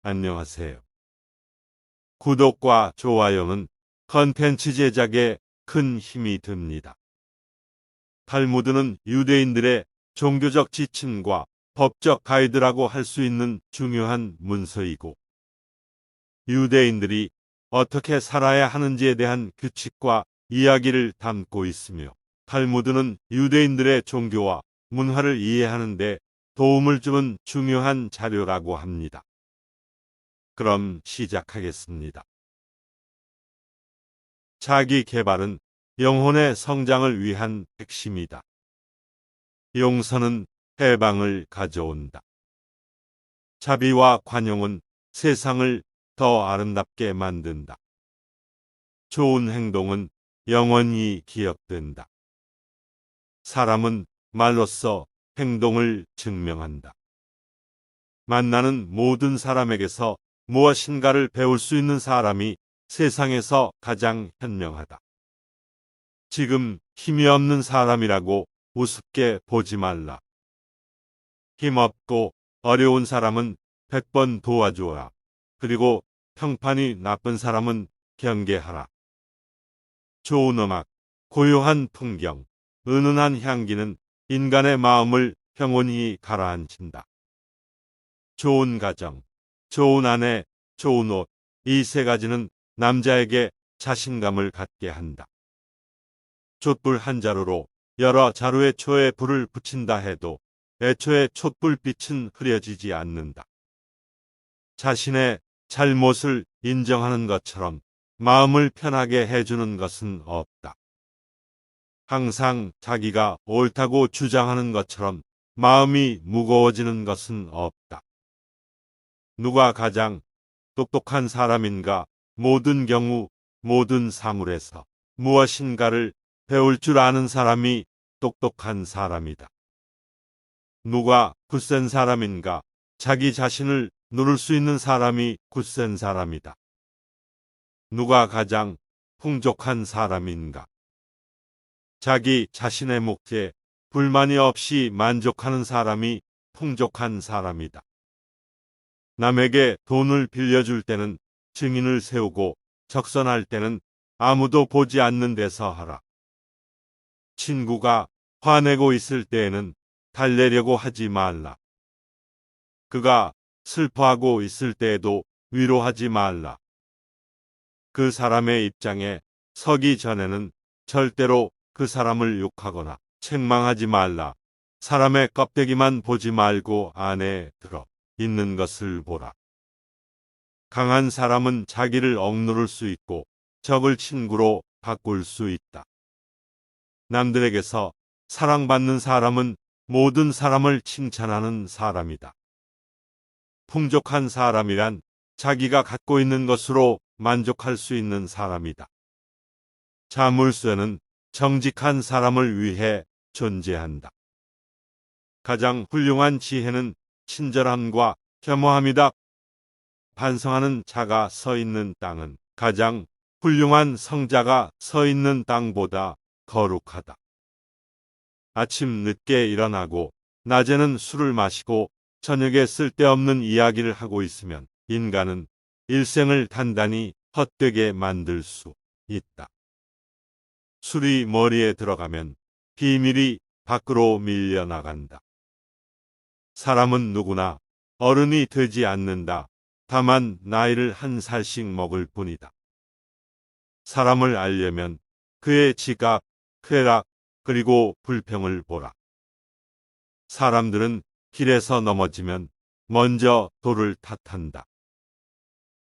안녕하세요. 구독과 좋아요는 컨텐츠 제작에 큰 힘이 됩니다. 탈무드는 유대인들의 종교적 지침과 법적 가이드라고 할 수 있는 중요한 문서이고, 유대인들이 어떻게 살아야 하는지에 대한 규칙과 이야기를 담고 있으며, 탈무드는 유대인들의 종교와 문화를 이해하는 데 도움을 주는 중요한 자료라고 합니다. 그럼 시작하겠습니다. 자기 개발은 영혼의 성장을 위한 핵심이다. 용서는 해방을 가져온다. 자비와 관용은 세상을 더 아름답게 만든다. 좋은 행동은 영원히 기억된다. 사람은 말로써 행동을 증명한다. 만나는 모든 사람에게서 무엇인가를 배울 수 있는 사람이 세상에서 가장 현명하다. 지금 힘이 없는 사람이라고 우습게 보지 말라. 힘없고 어려운 사람은 100번 도와주어라. 그리고 평판이 나쁜 사람은 경계하라. 좋은 음악, 고요한 풍경, 은은한 향기는 인간의 마음을 평온히 가라앉힌다. 좋은 가정, 좋은 아내, 좋은 옷, 이 세 가지는 남자에게 자신감을 갖게 한다. 촛불 한 자루로 여러 자루의 초에 불을 붙인다 해도 애초에 촛불빛은 흐려지지 않는다. 자신의 잘못을 인정하는 것처럼 마음을 편하게 해주는 것은 없다. 항상 자기가 옳다고 주장하는 것처럼 마음이 무거워지는 것은 없다. 누가 가장 똑똑한 사람인가? 모든 경우, 모든 사물에서 무엇인가를 배울 줄 아는 사람이 똑똑한 사람이다. 누가 굳센 사람인가? 자기 자신을 누를 수 있는 사람이 굳센 사람이다. 누가 가장 풍족한 사람인가? 자기 자신의 몫에 불만이 없이 만족하는 사람이 풍족한 사람이다. 남에게 돈을 빌려줄 때는 증인을 세우고 적선할 때는 아무도 보지 않는 데서 하라. 친구가 화내고 있을 때에는 달래려고 하지 말라. 그가 슬퍼하고 있을 때에도 위로하지 말라. 그 사람의 입장에 서기 전에는 절대로 그 사람을 욕하거나 책망하지 말라. 사람의 껍데기만 보지 말고 안에 들어 있는 것을 보라. 강한 사람은 자기를 억누를 수 있고 적을 친구로 바꿀 수 있다. 남들에게서 사랑받는 사람은 모든 사람을 칭찬하는 사람이다. 풍족한 사람이란 자기가 갖고 있는 것으로 만족할 수 있는 사람이다. 자물쇠는 정직한 사람을 위해 존재한다. 가장 훌륭한 지혜는 친절함과 겸허함이다. 반성하는 자가 서 있는 땅은 가장 훌륭한 성자가 서 있는 땅보다 거룩하다. 아침 늦게 일어나고 낮에는 술을 마시고 저녁에 쓸데없는 이야기를 하고 있으면 인간은 일생을 단단히 헛되게 만들 수 있다. 술이 머리에 들어가면 비밀이 밖으로 밀려나간다. 사람은 누구나 어른이 되지 않는다. 다만 나이를 한 살씩 먹을 뿐이다. 사람을 알려면 그의 지각, 쾌락, 그리고 불평을 보라. 사람들은 길에서 넘어지면 먼저 돌을 탓한다.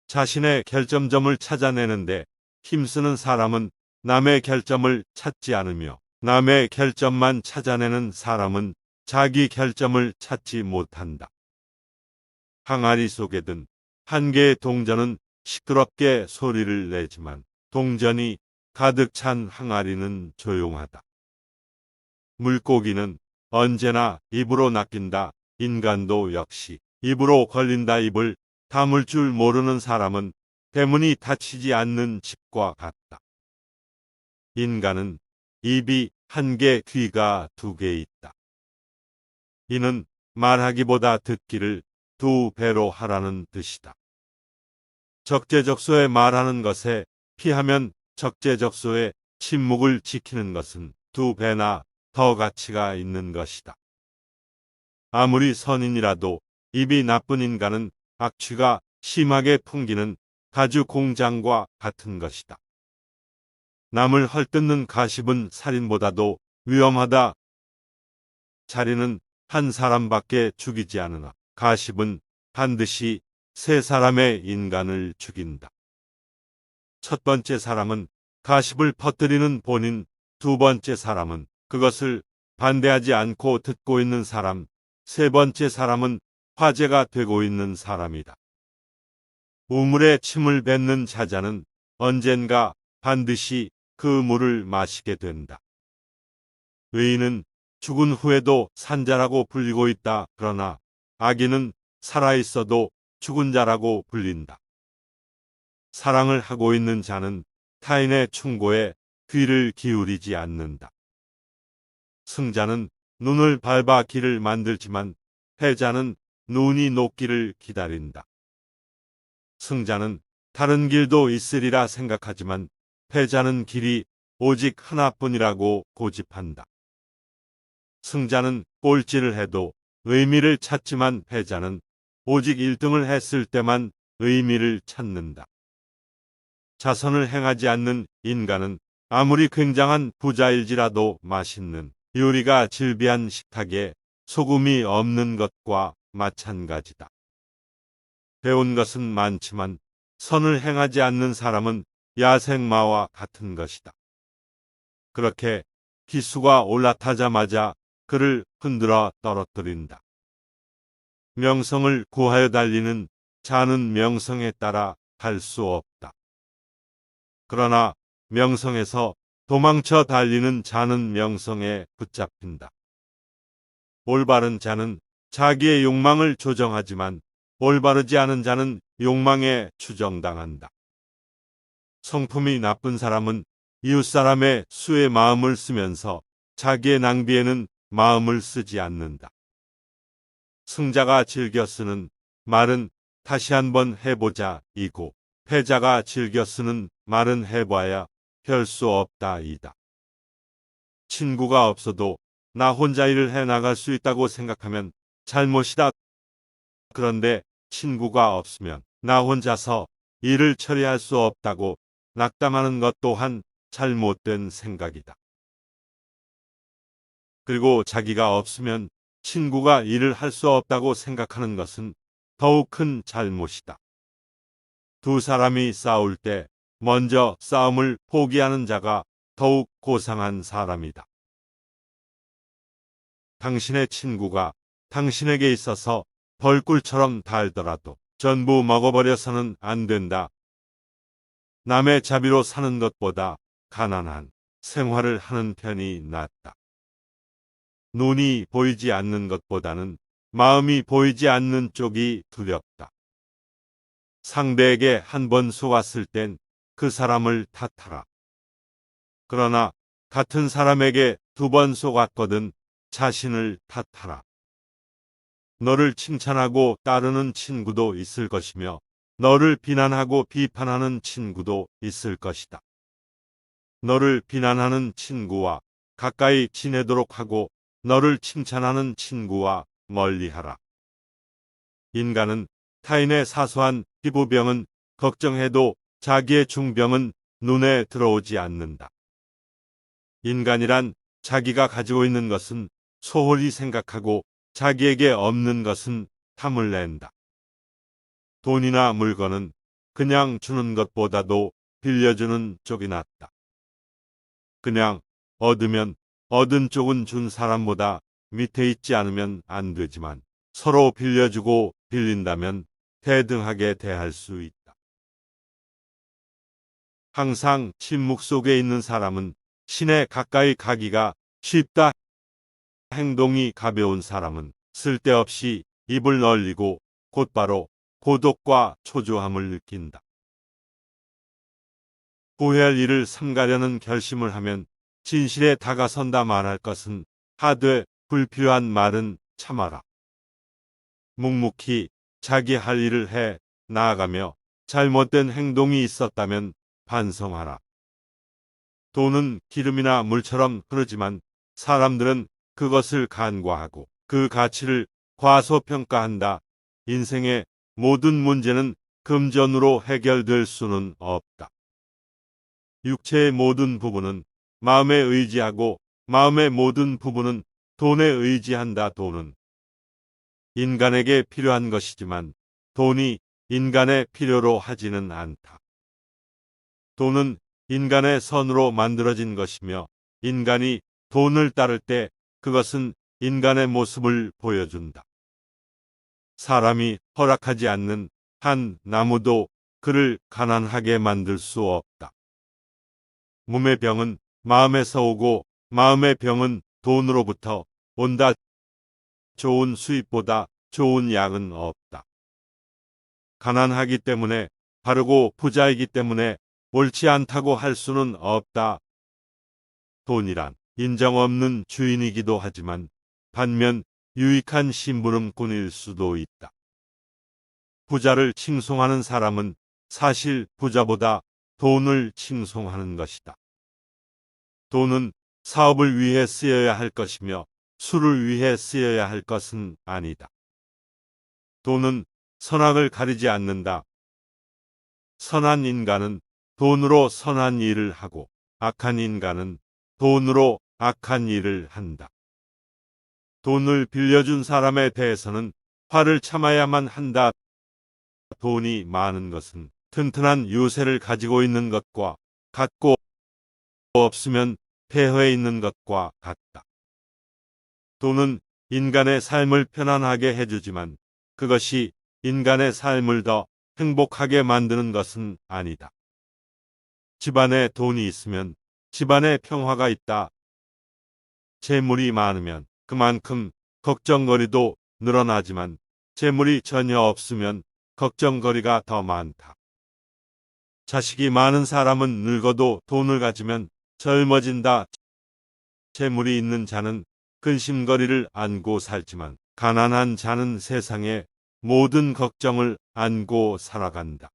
자신의 결점점을 찾아내는데 힘쓰는 사람은 남의 결점을 찾지 않으며 남의 결점만 찾아내는 사람은 자기 결점을 찾지 못한다. 항아리 속에 든 한 개의 동전은 시끄럽게 소리를 내지만 동전이 가득 찬 항아리는 조용하다. 물고기는 언제나 입으로 낚인다. 인간도 역시 입으로 걸린다. 입을 다물 줄 모르는 사람은 대문이 닫히지 않는 집과 같다. 인간은 입이 한 개, 귀가 두 개 있다. 이는 말하기보다 듣기를 두 배로 하라는 뜻이다. 적재적소에 말하는 것에 피하면 적재적소에 침묵을 지키는 것은 두 배나 더 가치가 있는 것이다. 아무리 선인이라도 입이 나쁜 인간은 악취가 심하게 풍기는 가주 공장과 같은 것이다. 남을 헐뜯는 가십은 살인보다도 위험하다. 자리는 한 사람밖에 죽이지 않으나 가십은 반드시 세 사람의 인간을 죽인다. 첫 번째 사람은 가십을 퍼뜨리는 본인, 두 번째 사람은 그것을 반대하지 않고 듣고 있는 사람, 세 번째 사람은 화제가 되고 있는 사람이다. 우물에 침을 뱉는 자자는 언젠가 반드시 그 물을 마시게 된다. 의인은 죽은 후에도 산자라고 불리고 있다. 그러나 악인은 살아있어도 죽은 자라고 불린다. 사랑을 하고 있는 자는 타인의 충고에 귀를 기울이지 않는다. 승자는 눈을 밟아 길을 만들지만 패자는 눈이 녹기를 기다린다. 승자는 다른 길도 있으리라 생각하지만 패자는 길이 오직 하나뿐이라고 고집한다. 승자는 꼴찌를 해도 의미를 찾지만 패자는 오직 1등을 했을 때만 의미를 찾는다. 자선을 행하지 않는 인간은 아무리 굉장한 부자일지라도 맛있는 요리가 질비한 식탁에 소금이 없는 것과 마찬가지다. 배운 것은 많지만 선을 행하지 않는 사람은 야생마와 같은 것이다. 그렇게 기수가 올라타자마자 그를 흔들어 떨어뜨린다. 명성을 구하여 달리는 자는 명성에 따라 갈 수 없다. 그러나 명성에서 도망쳐 달리는 자는 명성에 붙잡힌다. 올바른 자는 자기의 욕망을 조정하지만 올바르지 않은 자는 욕망에 추정당한다. 성품이 나쁜 사람은 이웃사람의 수의 마음을 쓰면서 자기의 낭비에는 마음을 쓰지 않는다. 승자가 즐겨 쓰는 말은 다시 한번 해보자 이고 패자가 즐겨 쓰는 말은 해봐야 별 수 없다 이다. 친구가 없어도 나 혼자 일을 해나갈 수 있다고 생각하면 잘못이다. 그런데 친구가 없으면 나 혼자서 일을 처리할 수 없다고 낙담하는 것 또한 잘못된 생각이다. 그리고 자기가 없으면 친구가 일을 할 수 없다고 생각하는 것은 더욱 큰 잘못이다. 두 사람이 싸울 때 먼저 싸움을 포기하는 자가 더욱 고상한 사람이다. 당신의 친구가 당신에게 있어서 벌꿀처럼 달더라도 전부 먹어버려서는 안 된다. 남의 자비로 사는 것보다 가난한 생활을 하는 편이 낫다. 눈이 보이지 않는 것보다는 마음이 보이지 않는 쪽이 두렵다. 상대에게 한 번 속았을 땐 그 사람을 탓하라. 그러나 같은 사람에게 두 번 속았거든 자신을 탓하라. 너를 칭찬하고 따르는 친구도 있을 것이며 너를 비난하고 비판하는 친구도 있을 것이다. 너를 비난하는 친구와 가까이 지내도록 하고 너를 칭찬하는 친구와 멀리하라. 인간은 타인의 사소한 피부병은 걱정해도 자기의 중병은 눈에 들어오지 않는다. 인간이란 자기가 가지고 있는 것은 소홀히 생각하고 자기에게 없는 것은 탐을 낸다. 돈이나 물건은 그냥 주는 것보다도 빌려주는 쪽이 낫다. 그냥 얻으면 얻은 쪽은 준 사람보다 밑에 있지 않으면 안 되지만 서로 빌려주고 빌린다면 대등하게 대할 수 있다. 항상 침묵 속에 있는 사람은 신에 가까이 가기가 쉽다. 행동이 가벼운 사람은 쓸데없이 입을 벌리고 곧바로 고독과 초조함을 느낀다. 후회할 일을 삼가려는 결심을 하면 진실에 다가선다 말할 것은 하되 불필요한 말은 참아라. 묵묵히 자기 할 일을 해 나아가며 잘못된 행동이 있었다면 반성하라. 돈은 기름이나 물처럼 흐르지만 사람들은 그것을 간과하고 그 가치를 과소평가한다. 인생의 모든 문제는 금전으로 해결될 수는 없다. 육체의 모든 부분은 마음에 의지하고 마음의 모든 부분은 돈에 의지한다. 돈은 인간에게 필요한 것이지만 돈이 인간의 필요로 하지는 않다. 돈은 인간의 선으로 만들어진 것이며 인간이 돈을 따를 때 그것은 인간의 모습을 보여준다. 사람이 허락하지 않는 한 나무도 그를 가난하게 만들 수 없다. 몸의 병은 마음에서 오고 마음의 병은 돈으로부터 온다. 좋은 수입보다 좋은 약은 없다. 가난하기 때문에 바르고 부자이기 때문에 옳지 않다고 할 수는 없다. 돈이란 인정 없는 주인이기도 하지만 반면 유익한 심부름꾼일 수도 있다. 부자를 칭송하는 사람은 사실 부자보다 돈을 칭송하는 것이다. 돈은 사업을 위해 쓰여야 할 것이며 술을 위해 쓰여야 할 것은 아니다. 돈은 선악을 가리지 않는다. 선한 인간은 돈으로 선한 일을 하고 악한 인간은 돈으로 악한 일을 한다. 돈을 빌려준 사람에 대해서는 화를 참아야만 한다. 돈이 많은 것은 튼튼한 유세를 가지고 있는 것과 같고 없으면 폐허해 있는 것과 같다. 돈은 인간의 삶을 편안하게 해주지만 그것이 인간의 삶을 더 행복하게 만드는 것은 아니다. 집안에 돈이 있으면 집안에 평화가 있다. 재물이 많으면 그만큼 걱정거리도 늘어나지만 재물이 전혀 없으면 걱정거리가 더 많다. 자식이 많은 사람은 늙어도 돈을 가지면 젊어진다. 재물이 있는 자는 근심거리를 안고 살지만 가난한 자는 세상의 모든 걱정을 안고 살아간다.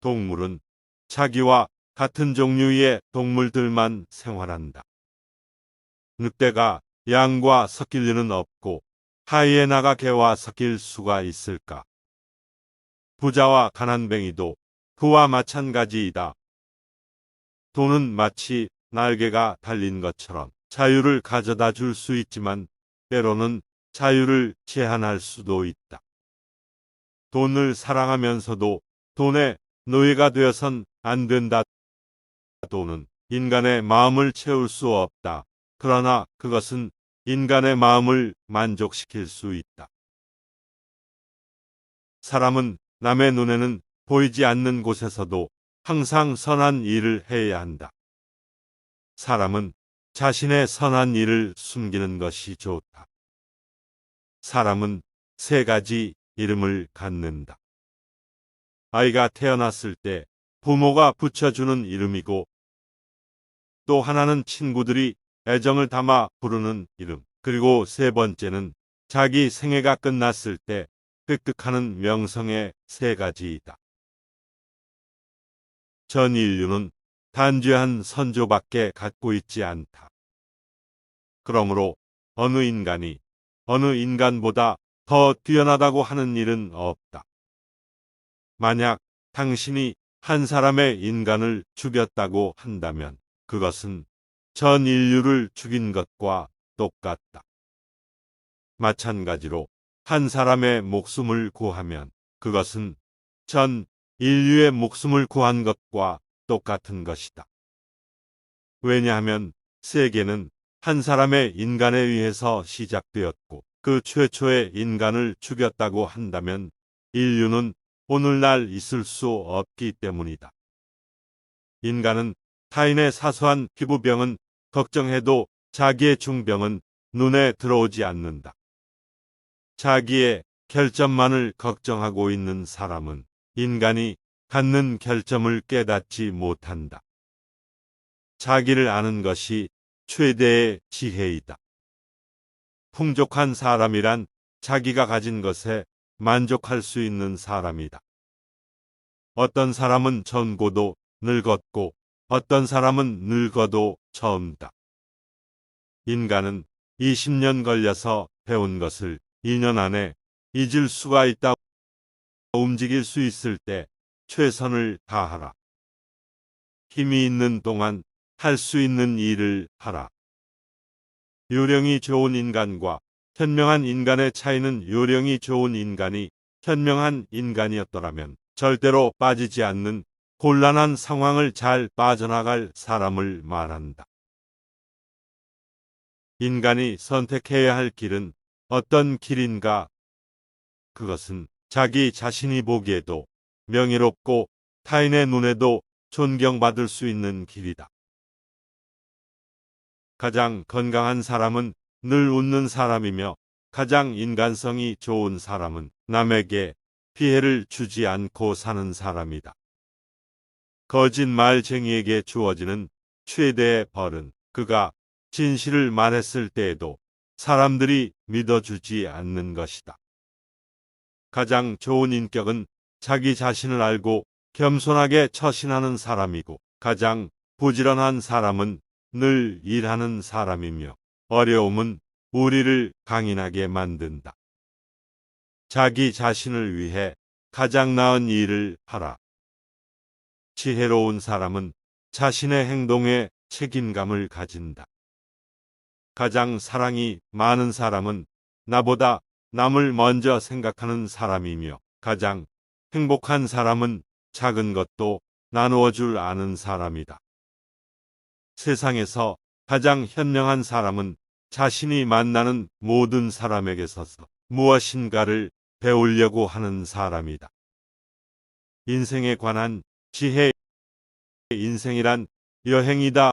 동물은 자기와 같은 종류의 동물들만 생활한다. 늑대가 양과 섞일 리는 없고 하이에나가 개와 섞일 수가 있을까? 부자와 가난뱅이도 그와 마찬가지이다. 돈은 마치 날개가 달린 것처럼 자유를 가져다 줄 수 있지만 때로는 자유를 제한할 수도 있다. 돈을 사랑하면서도 돈의 노예가 되어선 안 된다. 돈은 인간의 마음을 채울 수 없다. 그러나 그것은 인간의 마음을 만족시킬 수 있다. 사람은 남의 눈에는 보이지 않는 곳에서도 항상 선한 일을 해야 한다. 사람은 자신의 선한 일을 숨기는 것이 좋다. 사람은 세 가지 이름을 갖는다. 아이가 태어났을 때 부모가 붙여주는 이름이고 또 하나는 친구들이 애정을 담아 부르는 이름, 그리고 세 번째는 자기 생애가 끝났을 때 획득하는 명성의 세 가지이다. 전 인류는 단죄한 선조밖에 갖고 있지 않다. 그러므로 어느 인간이 어느 인간보다 더 뛰어나다고 하는 일은 없다. 만약 당신이 한 사람의 인간을 죽였다고 한다면 그것은 전 인류를 죽인 것과 똑같다. 마찬가지로 한 사람의 목숨을 구하면 그것은 전 인류의 목숨을 구한 것과 똑같은 것이다. 왜냐하면 세계는 한 사람의 인간에 의해서 시작되었고 그 최초의 인간을 죽였다고 한다면 인류는 오늘날 있을 수 없기 때문이다. 인간은 타인의 사소한 피부병은 걱정해도 자기의 중병은 눈에 들어오지 않는다. 자기의 결점만을 걱정하고 있는 사람은 인간이 갖는 결점을 깨닫지 못한다. 자기를 아는 것이 최대의 지혜이다. 풍족한 사람이란 자기가 가진 것에 만족할 수 있는 사람이다. 어떤 사람은 젊고도 늙었고 어떤 사람은 늙어도 젊다. 인간은 20년 걸려서 배운 것을 2년 안에 잊을 수가 있다. 움직일 수 있을 때 최선을 다하라. 힘이 있는 동안 할 수 있는 일을 하라. 요령이 좋은 인간과 현명한 인간의 차이는 요령이 좋은 인간이 현명한 인간이었더라면 절대로 빠지지 않는 곤란한 상황을 잘 빠져나갈 사람을 말한다. 인간이 선택해야 할 길은 어떤 길인가? 그것은 자기 자신이 보기에도 명예롭고 타인의 눈에도 존경받을 수 있는 길이다. 가장 건강한 사람은 늘 웃는 사람이며 가장 인간성이 좋은 사람은 남에게 피해를 주지 않고 사는 사람이다. 거짓말쟁이에게 주어지는 최대의 벌은 그가 진실을 말했을 때에도 사람들이 믿어주지 않는 것이다. 가장 좋은 인격은 자기 자신을 알고 겸손하게 처신하는 사람이고 가장 부지런한 사람은 늘 일하는 사람이며 어려움은 우리를 강인하게 만든다. 자기 자신을 위해 가장 나은 일을 하라. 지혜로운 사람은 자신의 행동에 책임감을 가진다. 가장 사랑이 많은 사람은 나보다 남을 먼저 생각하는 사람이며 가장 행복한 사람은 작은 것도 나누어 줄 아는 사람이다. 세상에서 가장 현명한 사람은 자신이 만나는 모든 사람에게서 무엇인가를 배우려고 하는 사람이다. 인생에 관한 지혜. 인생이란 여행이다.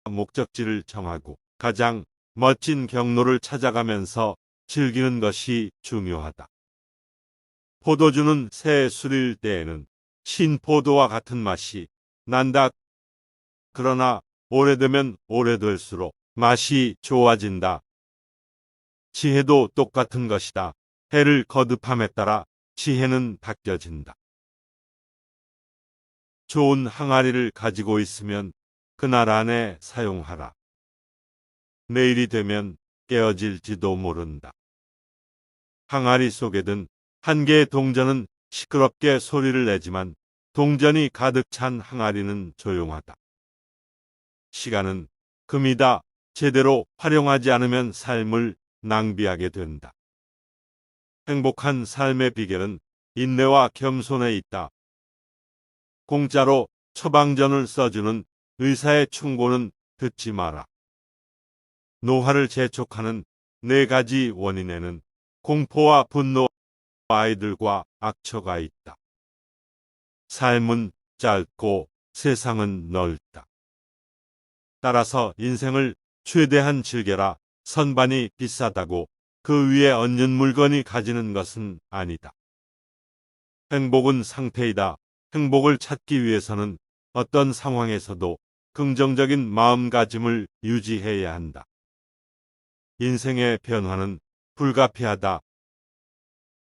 목적지를 정하고 가장 멋진 경로를 찾아가면서 즐기는 것이 중요하다. 포도주는 새 술일 때에는 신포도와 같은 맛이 난다. 그러나 오래되면 오래될수록 맛이 좋아진다. 지혜도 똑같은 것이다. 해를 거듭함에 따라 지혜는 바뀌어진다. 좋은 항아리를 가지고 있으면 그날 안에 사용하라. 내일이 되면 깨어질지도 모른다. 항아리 속에 든 한 개의 동전은 시끄럽게 소리를 내지만 동전이 가득 찬 항아리는 조용하다. 시간은 금이다. 제대로 활용하지 않으면 삶을 낭비하게 된다. 행복한 삶의 비결은 인내와 겸손에 있다. 공짜로 처방전을 써주는 의사의 충고는 듣지 마라. 노화를 재촉하는 4가지 원인에는 공포와 분노, 아이들과 악처가 있다. 삶은 짧고 세상은 넓다. 따라서 인생을 최대한 즐겨라. 선반이 비싸다고 그 위에 얹은 물건이 가지는 것은 아니다. 행복은 상태이다. 행복을 찾기 위해서는 어떤 상황에서도 긍정적인 마음가짐을 유지해야 한다. 인생의 변화는 불가피하다.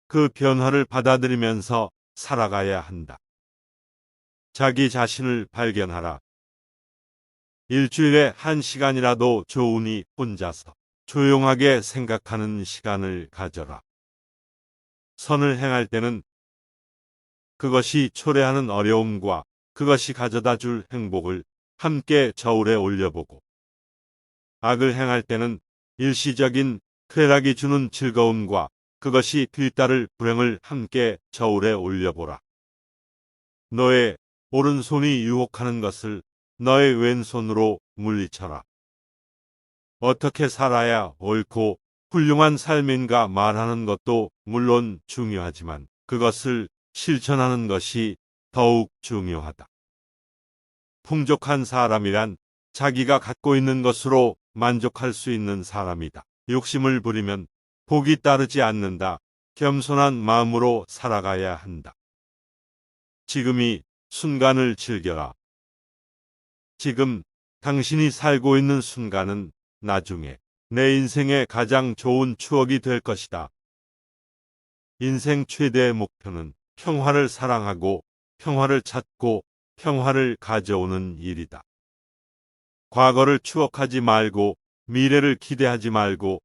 그 변화를 받아들이면서 살아가야 한다. 자기 자신을 발견하라. 일주일에 1시간이라도 좋으니 혼자서 조용하게 생각하는 시간을 가져라. 선을 행할 때는 그것이 초래하는 어려움과 그것이 가져다 줄 행복을 함께 저울에 올려보고 악을 행할 때는 일시적인 쾌락이 주는 즐거움과 그것이 뒤따를 불행을 함께 저울에 올려보라. 너의 오른손이 유혹하는 것을 너의 왼손으로 물리쳐라. 어떻게 살아야 옳고 훌륭한 삶인가 말하는 것도 물론 중요하지만 그것을 실천하는 것이 더욱 중요하다. 풍족한 사람이란 자기가 갖고 있는 것으로 만족할 수 있는 사람이다. 욕심을 부리면 복이 따르지 않는다. 겸손한 마음으로 살아가야 한다. 지금이 순간을 즐겨라. 지금 당신이 살고 있는 순간은 나중에 내 인생의 가장 좋은 추억이 될 것이다. 인생 최대의 목표는 평화를 사랑하고 평화를 찾고 평화를 가져오는 일이다. 과거를 추억하지 말고 미래를 기대하지 말고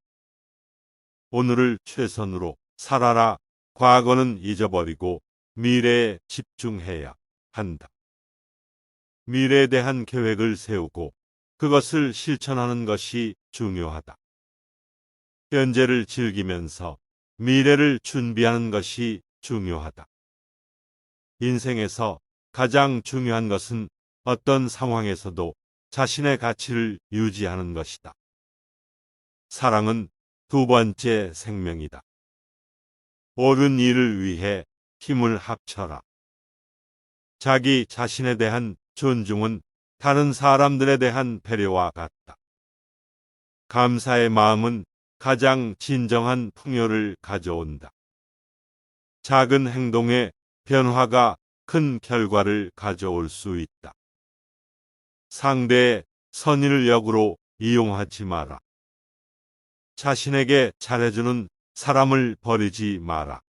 오늘을 최선으로 살아라. 과거는 잊어버리고 미래에 집중해야 한다. 미래에 대한 계획을 세우고 그것을 실천하는 것이 중요하다. 현재를 즐기면서 미래를 준비하는 것이 중요하다. 인생에서 가장 중요한 것은 어떤 상황에서도 자신의 가치를 유지하는 것이다. 사랑은 두 번째 생명이다. 옳은 일을 위해 힘을 합쳐라. 자기 자신에 대한 존중은 다른 사람들에 대한 배려와 같다. 감사의 마음은 가장 진정한 풍요를 가져온다. 작은 행동의 변화가 큰 결과를 가져올 수 있다. 상대의 선의를 역으로 이용하지 마라. 자신에게 잘해주는 사람을 버리지 마라.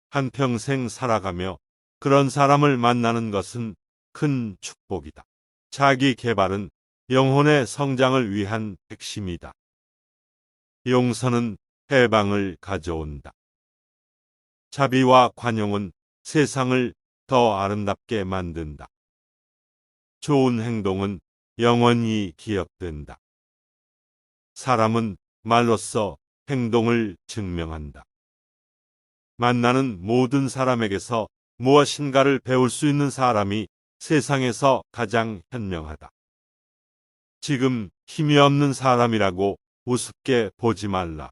한평생 살아가며 그런 사람을 만나는 것은 큰 축복이다. 자기 개발은 영혼의 성장을 위한 핵심이다. 용서는 해방을 가져온다. 자비와 관용은 세상을 더 아름답게 만든다. 좋은 행동은 영원히 기억된다. 사람은 말로써 행동을 증명한다. 만나는 모든 사람에게서 무엇인가를 배울 수 있는 사람이 세상에서 가장 현명하다. 지금 힘이 없는 사람이라고 우습게 보지 말라.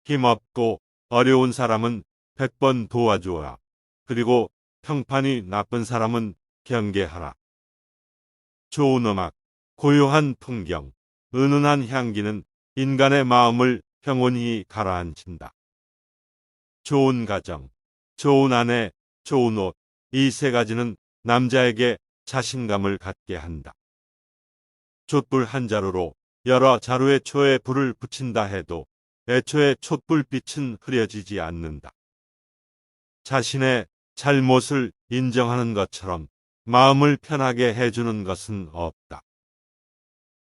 힘없고 어려운 사람은 100번 도와주어라. 그리고 평판이 나쁜 사람은 경계하라. 좋은 음악, 고요한 풍경, 은은한 향기는 인간의 마음을 평온히 가라앉힌다. 좋은 가정, 좋은 아내, 좋은 옷, 이 세 가지는 남자에게 자신감을 갖게 한다. 촛불 한 자루로 여러 자루의 초에 불을 붙인다 해도 애초에 촛불빛은 흐려지지 않는다. 자신의 잘못을 인정하는 것처럼 마음을 편하게 해주는 것은 없다.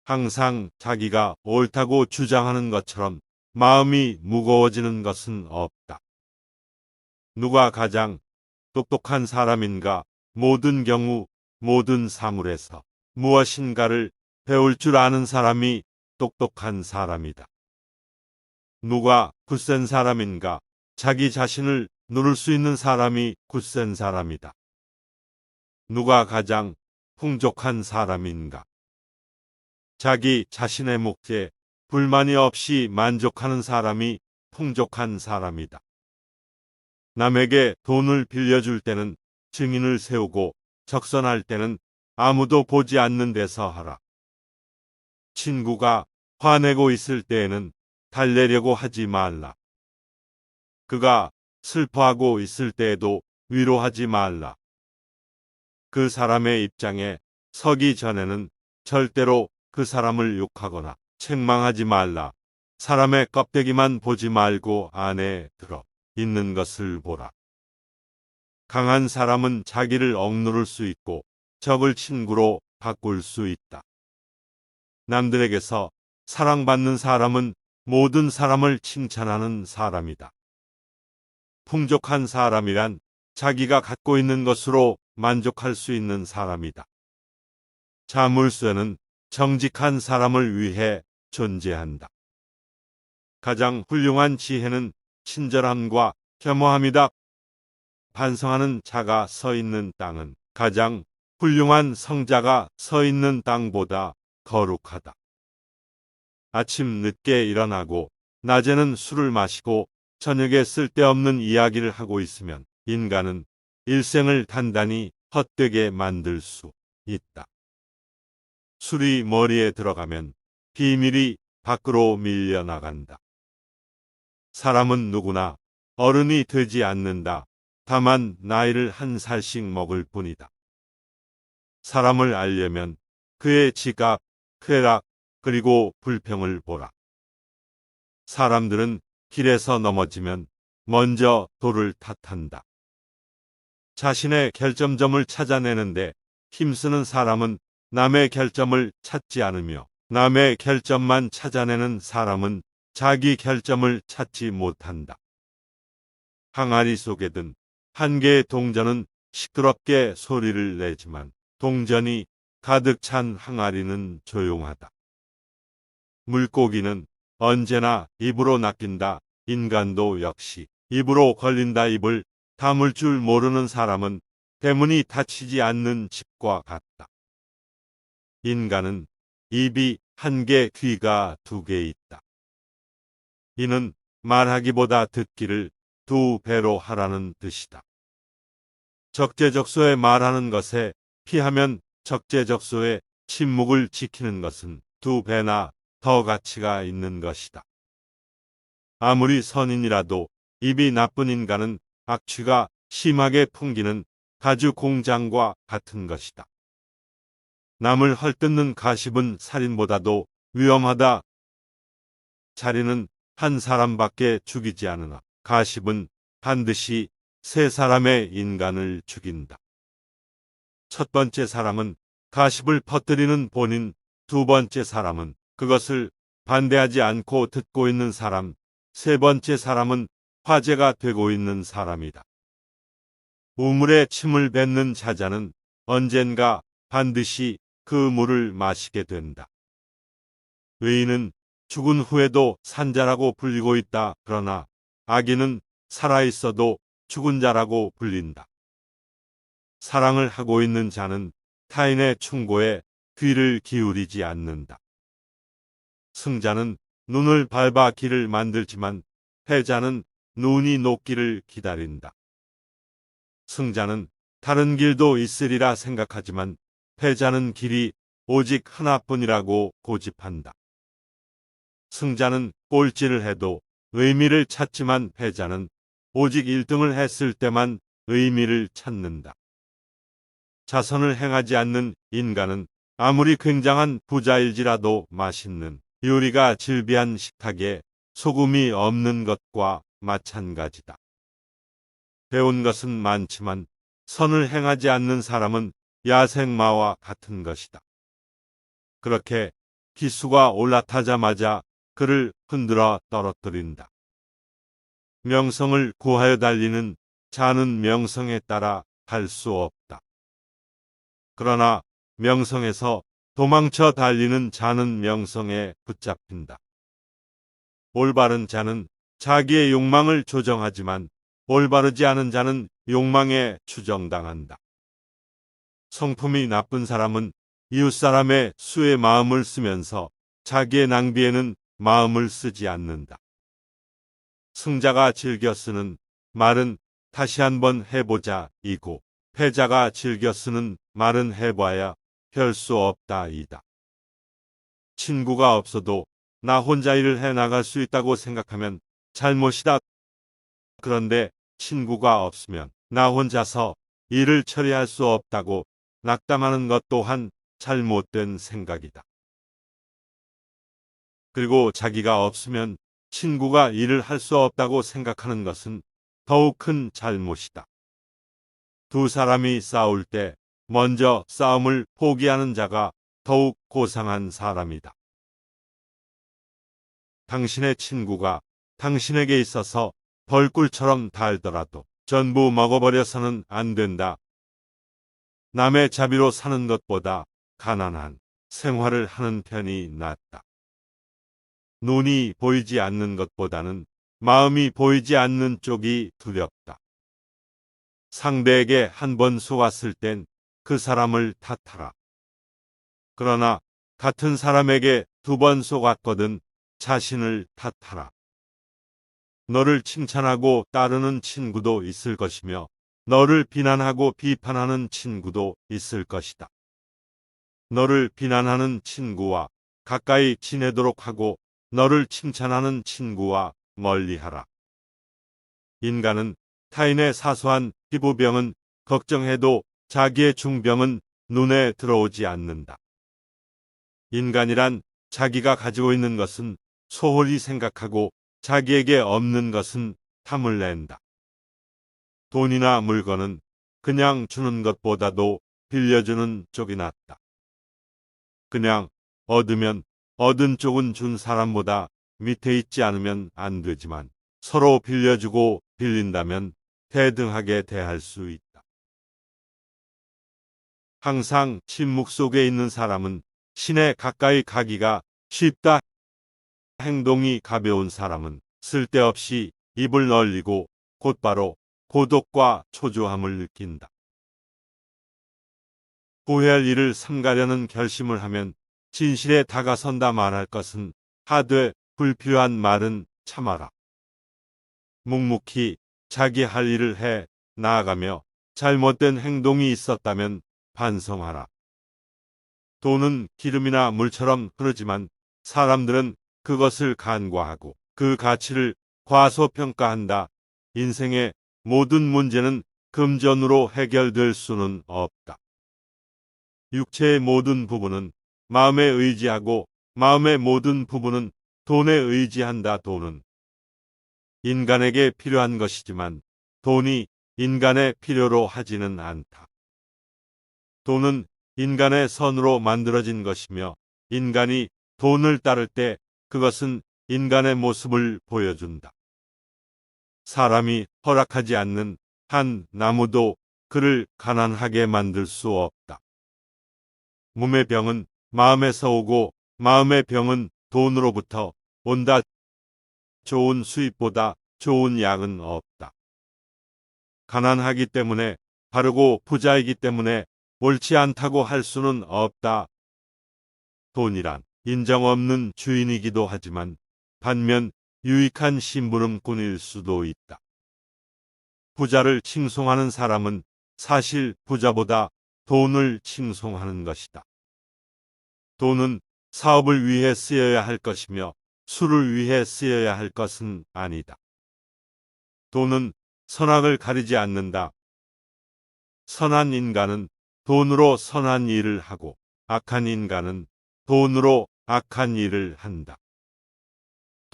항상 자기가 옳다고 주장하는 것처럼 마음이 무거워지는 것은 없다. 누가 가장 똑똑한 사람인가? 모든 경우, 모든 사물에서 무엇인가를 배울 줄 아는 사람이 똑똑한 사람이다. 누가 굳센 사람인가? 자기 자신을 누를 수 있는 사람이 굳센 사람이다. 누가 가장 풍족한 사람인가? 자기 자신의 몫에 불만이 없이 만족하는 사람이 풍족한 사람이다. 남에게 돈을 빌려줄 때는 증인을 세우고 적선할 때는 아무도 보지 않는 데서 하라. 친구가 화내고 있을 때에는 달래려고 하지 말라. 그가 슬퍼하고 있을 때에도 위로하지 말라. 그 사람의 입장에 서기 전에는 절대로 그 사람을 욕하거나 책망하지 말라. 사람의 껍데기만 보지 말고 안에 들어 있는 것을 보라. 강한 사람은 자기를 억누를 수 있고 적을 친구로 바꿀 수 있다. 남들에게서 사랑받는 사람은 모든 사람을 칭찬하는 사람이다. 풍족한 사람이란 자기가 갖고 있는 것으로 만족할 수 있는 사람이다. 자물쇠는 정직한 사람을 위해 존재한다. 가장 훌륭한 지혜는 친절함과 겸허함이다. 반성하는 자가 서 있는 땅은 가장 훌륭한 성자가 서 있는 땅보다 거룩하다. 아침 늦게 일어나고 낮에는 술을 마시고 저녁에 쓸데없는 이야기를 하고 있으면 인간은 일생을 단단히 헛되게 만들 수 있다. 술이 머리에 들어가면 비밀이 밖으로 밀려나간다. 사람은 누구나 어른이 되지 않는다. 다만 나이를 한 살씩 먹을 뿐이다. 사람을 알려면 그의 지각, 쾌락, 그리고 불평을 보라. 사람들은 길에서 넘어지면 먼저 돌을 탓한다. 자신의 결점점을 찾아내는데 힘쓰는 사람은 남의 결점을 찾지 않으며 남의 결점만 찾아내는 사람은 자기 결점을 찾지 못한다. 항아리 속에 든 한 개의 동전은 시끄럽게 소리를 내지만 동전이 가득 찬 항아리는 조용하다. 물고기는 언제나 입으로 낚인다. 인간도 역시 입으로 걸린다. 입을 다물 줄 모르는 사람은 대문이 닫히지 않는 집과 같다. 인간은 입이 한 개, 귀가 두 개 있다. 이는 말하기보다 듣기를 두 배로 하라는 뜻이다. 적재적소에 말하는 것에 피하면 적재적소에 침묵을 지키는 것은 두 배나 더 가치가 있는 것이다. 아무리 선인이라도 입이 나쁜 인간은 악취가 심하게 풍기는 가죽 공장과 같은 것이다. 남을 헐뜯는 가십은 살인보다도 위험하다. 자리는 한 사람밖에 죽이지 않으나 가십은 반드시 세 사람의 인간을 죽인다. 첫 번째 사람은 가십을 퍼뜨리는 본인, 두 번째 사람은 그것을 반대하지 않고 듣고 있는 사람, 세 번째 사람은 화제가 되고 있는 사람이다. 우물에 침을 뱉는 자자는 언젠가 반드시 그 물을 마시게 된다. 의인은 죽은 후에도 산자라고 불리고 있다. 그러나 악인은 살아있어도 죽은 자라고 불린다. 사랑을 하고 있는 자는 타인의 충고에 귀를 기울이지 않는다. 승자는 눈을 밟아 길을 만들지만 패자는 눈이 녹기를 기다린다. 승자는 다른 길도 있으리라 생각하지만 패자는 길이 오직 하나뿐이라고 고집한다. 승자는 꼴찌를 해도 의미를 찾지만 패자는 오직 1등을 했을 때만 의미를 찾는다. 자선을 행하지 않는 인간은 아무리 굉장한 부자일지라도 맛있는 요리가 즐비한 식탁에 소금이 없는 것과 마찬가지다. 배운 것은 많지만 선을 행하지 않는 사람은 야생마와 같은 것이다. 그렇게 기수가 올라타자마자 그를 흔들어 떨어뜨린다. 명성을 구하여 달리는 자는 명성에 따라 갈 수 없다. 그러나 명성에서 도망쳐 달리는 자는 명성에 붙잡힌다. 올바른 자는 자기의 욕망을 조정하지만 올바르지 않은 자는 욕망에 추정당한다. 성품이 나쁜 사람은 이웃사람의 수의 마음을 쓰면서 자기의 낭비에는 마음을 쓰지 않는다. 승자가 즐겨 쓰는 말은 다시 한번 해보자 이고 패자가 즐겨 쓰는 말은 해봐야 별 수 없다 이다. 친구가 없어도 나 혼자 일을 해나갈 수 있다고 생각하면 잘못이다. 그런데 친구가 없으면 나 혼자서 일을 처리할 수 없다고 낙담하는 것 또한 잘못된 생각이다. 그리고 자기가 없으면 친구가 일을 할 수 없다고 생각하는 것은 더욱 큰 잘못이다. 두 사람이 싸울 때 먼저 싸움을 포기하는 자가 더욱 고상한 사람이다. 당신의 친구가 당신에게 있어서 벌꿀처럼 달더라도 전부 먹어버려서는 안 된다. 남의 자비로 사는 것보다 가난한 생활을 하는 편이 낫다. 눈이 보이지 않는 것보다는 마음이 보이지 않는 쪽이 두렵다. 상대에게 한 번 속았을 땐 그 사람을 탓하라. 그러나 같은 사람에게 두 번 속았거든 자신을 탓하라. 너를 칭찬하고 따르는 친구도 있을 것이며 너를 비난하고 비판하는 친구도 있을 것이다. 너를 비난하는 친구와 가까이 지내도록 하고 너를 칭찬하는 친구와 멀리하라. 인간은 타인의 사소한 피부병은 걱정해도 자기의 중병은 눈에 들어오지 않는다. 인간이란 자기가 가지고 있는 것은 소홀히 생각하고 자기에게 없는 것은 탐을 낸다. 돈이나 물건은 그냥 주는 것보다도 빌려주는 쪽이 낫다. 그냥 얻으면 얻은 쪽은 준 사람보다 밑에 있지 않으면 안 되지만 서로 빌려주고 빌린다면 대등하게 대할 수 있다. 항상 침묵 속에 있는 사람은 신에 가까이 가기가 쉽다. 행동이 가벼운 사람은 쓸데없이 입을 벌리고 곧바로 고독과 초조함을 느낀다. 후회할 일을 삼가려는 결심을 하면 진실에 다가선다 말할 것은 하되 불필요한 말은 참아라. 묵묵히 자기 할 일을 해 나아가며 잘못된 행동이 있었다면 반성하라. 돈은 기름이나 물처럼 흐르지만 사람들은 그것을 간과하고 그 가치를 과소평가한다. 인생의 모든 문제는 금전으로 해결될 수는 없다. 육체의 모든 부분은 마음에 의지하고 마음의 모든 부분은 돈에 의지한다. 돈은 인간에게 필요한 것이지만 돈이 인간의 필요로 하지는 않다. 돈은 인간의 선으로 만들어진 것이며 인간이 돈을 따를 때 그것은 인간의 모습을 보여준다. 사람이 허락하지 않는 한 나무도 그를 가난하게 만들 수 없다. 몸의 병은 마음에서 오고 마음의 병은 돈으로부터 온다. 좋은 수입보다 좋은 약은 없다. 가난하기 때문에 바르고 부자이기 때문에 옳지 않다고 할 수는 없다. 돈이란 인정 없는 주인이기도 하지만 반면 유익한 심부름꾼일 수도 있다. 부자를 칭송하는 사람은 사실 부자보다 돈을 칭송하는 것이다. 돈은 사업을 위해 쓰여야 할 것이며 술을 위해 쓰여야 할 것은 아니다. 돈은 선악을 가리지 않는다. 선한 인간은 돈으로 선한 일을 하고 악한 인간은 돈으로 악한 일을 한다.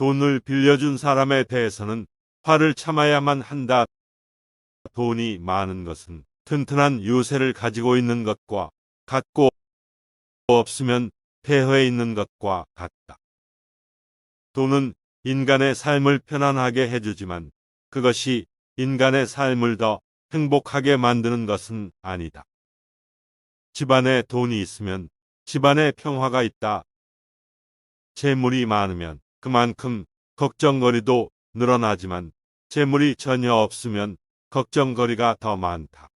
돈을 빌려준 사람에 대해서는 화를 참아야만 한다. 돈이 많은 것은 튼튼한 유세를 가지고 있는 것과 같고 없으면 폐허해 있는 것과 같다. 돈은 인간의 삶을 편안하게 해주지만 그것이 인간의 삶을 더 행복하게 만드는 것은 아니다. 집안에 돈이 있으면 집안에 평화가 있다. 재물이 많으면 그만큼 걱정거리도 늘어나지만 재물이 전혀 없으면 걱정거리가 더 많다.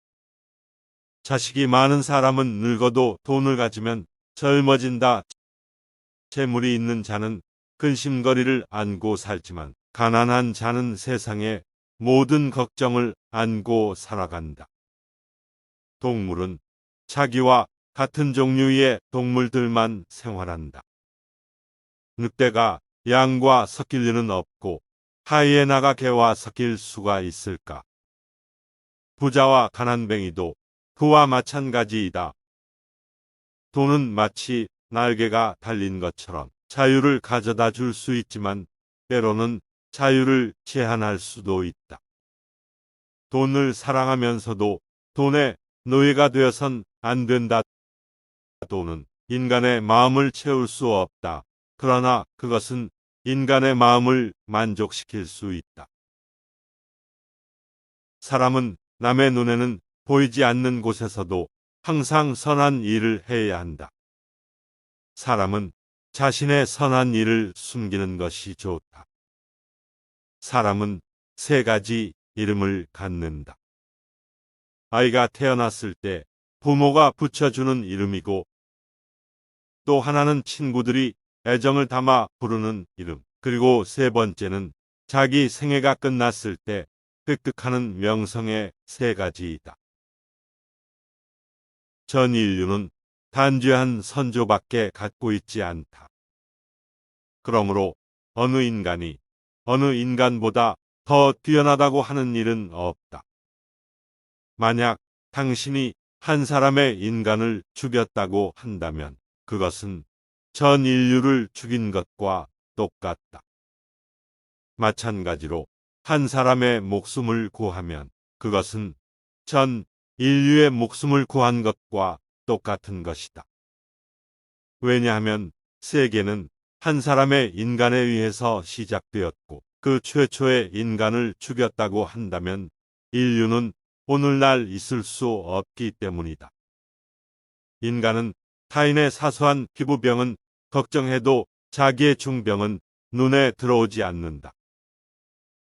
자식이 많은 사람은 늙어도 돈을 가지면 젊어진다. 재물이 있는 자는 근심거리를 안고 살지만 가난한 자는 세상의 모든 걱정을 안고 살아간다. 동물은 자기와 같은 종류의 동물들만 생활한다. 늑대가 양과 섞일 리는 없고 하이에나가 개와 섞일 수가 있을까? 부자와 가난뱅이도 그와 마찬가지이다. 돈은 마치 날개가 달린 것처럼 자유를 가져다 줄 수 있지만 때로는 자유를 제한할 수도 있다. 돈을 사랑하면서도 돈의 노예가 되어선 안 된다. 돈은 인간의 마음을 채울 수 없다. 그러나 그것은 인간의 마음을 만족시킬 수 있다. 사람은 남의 눈에는 보이지 않는 곳에서도 항상 선한 일을 해야 한다. 사람은 자신의 선한 일을 숨기는 것이 좋다. 사람은 세 가지 이름을 갖는다. 아이가 태어났을 때 부모가 붙여주는 이름이고 또 하나는 친구들이 애정을 담아 부르는 이름, 그리고 세 번째는 자기 생애가 끝났을 때 획득하는 명성의 세 가지이다. 전 인류는 단죄한 선조밖에 갖고 있지 않다. 그러므로 어느 인간이 어느 인간보다 더 뛰어나다고 하는 일은 없다. 만약 당신이 한 사람의 인간을 죽였다고 한다면 그것은 전 인류를 죽인 것과 똑같다. 마찬가지로 한 사람의 목숨을 구하면 그것은 전 인류의 목숨을 구한 것과 똑같은 것이다. 왜냐하면 세계는 한 사람의 인간에 의해서 시작되었고 그 최초의 인간을 죽였다고 한다면 인류는 오늘날 있을 수 없기 때문이다. 인간은 타인의 사소한 피부병은 걱정해도 자기의 중병은 눈에 들어오지 않는다.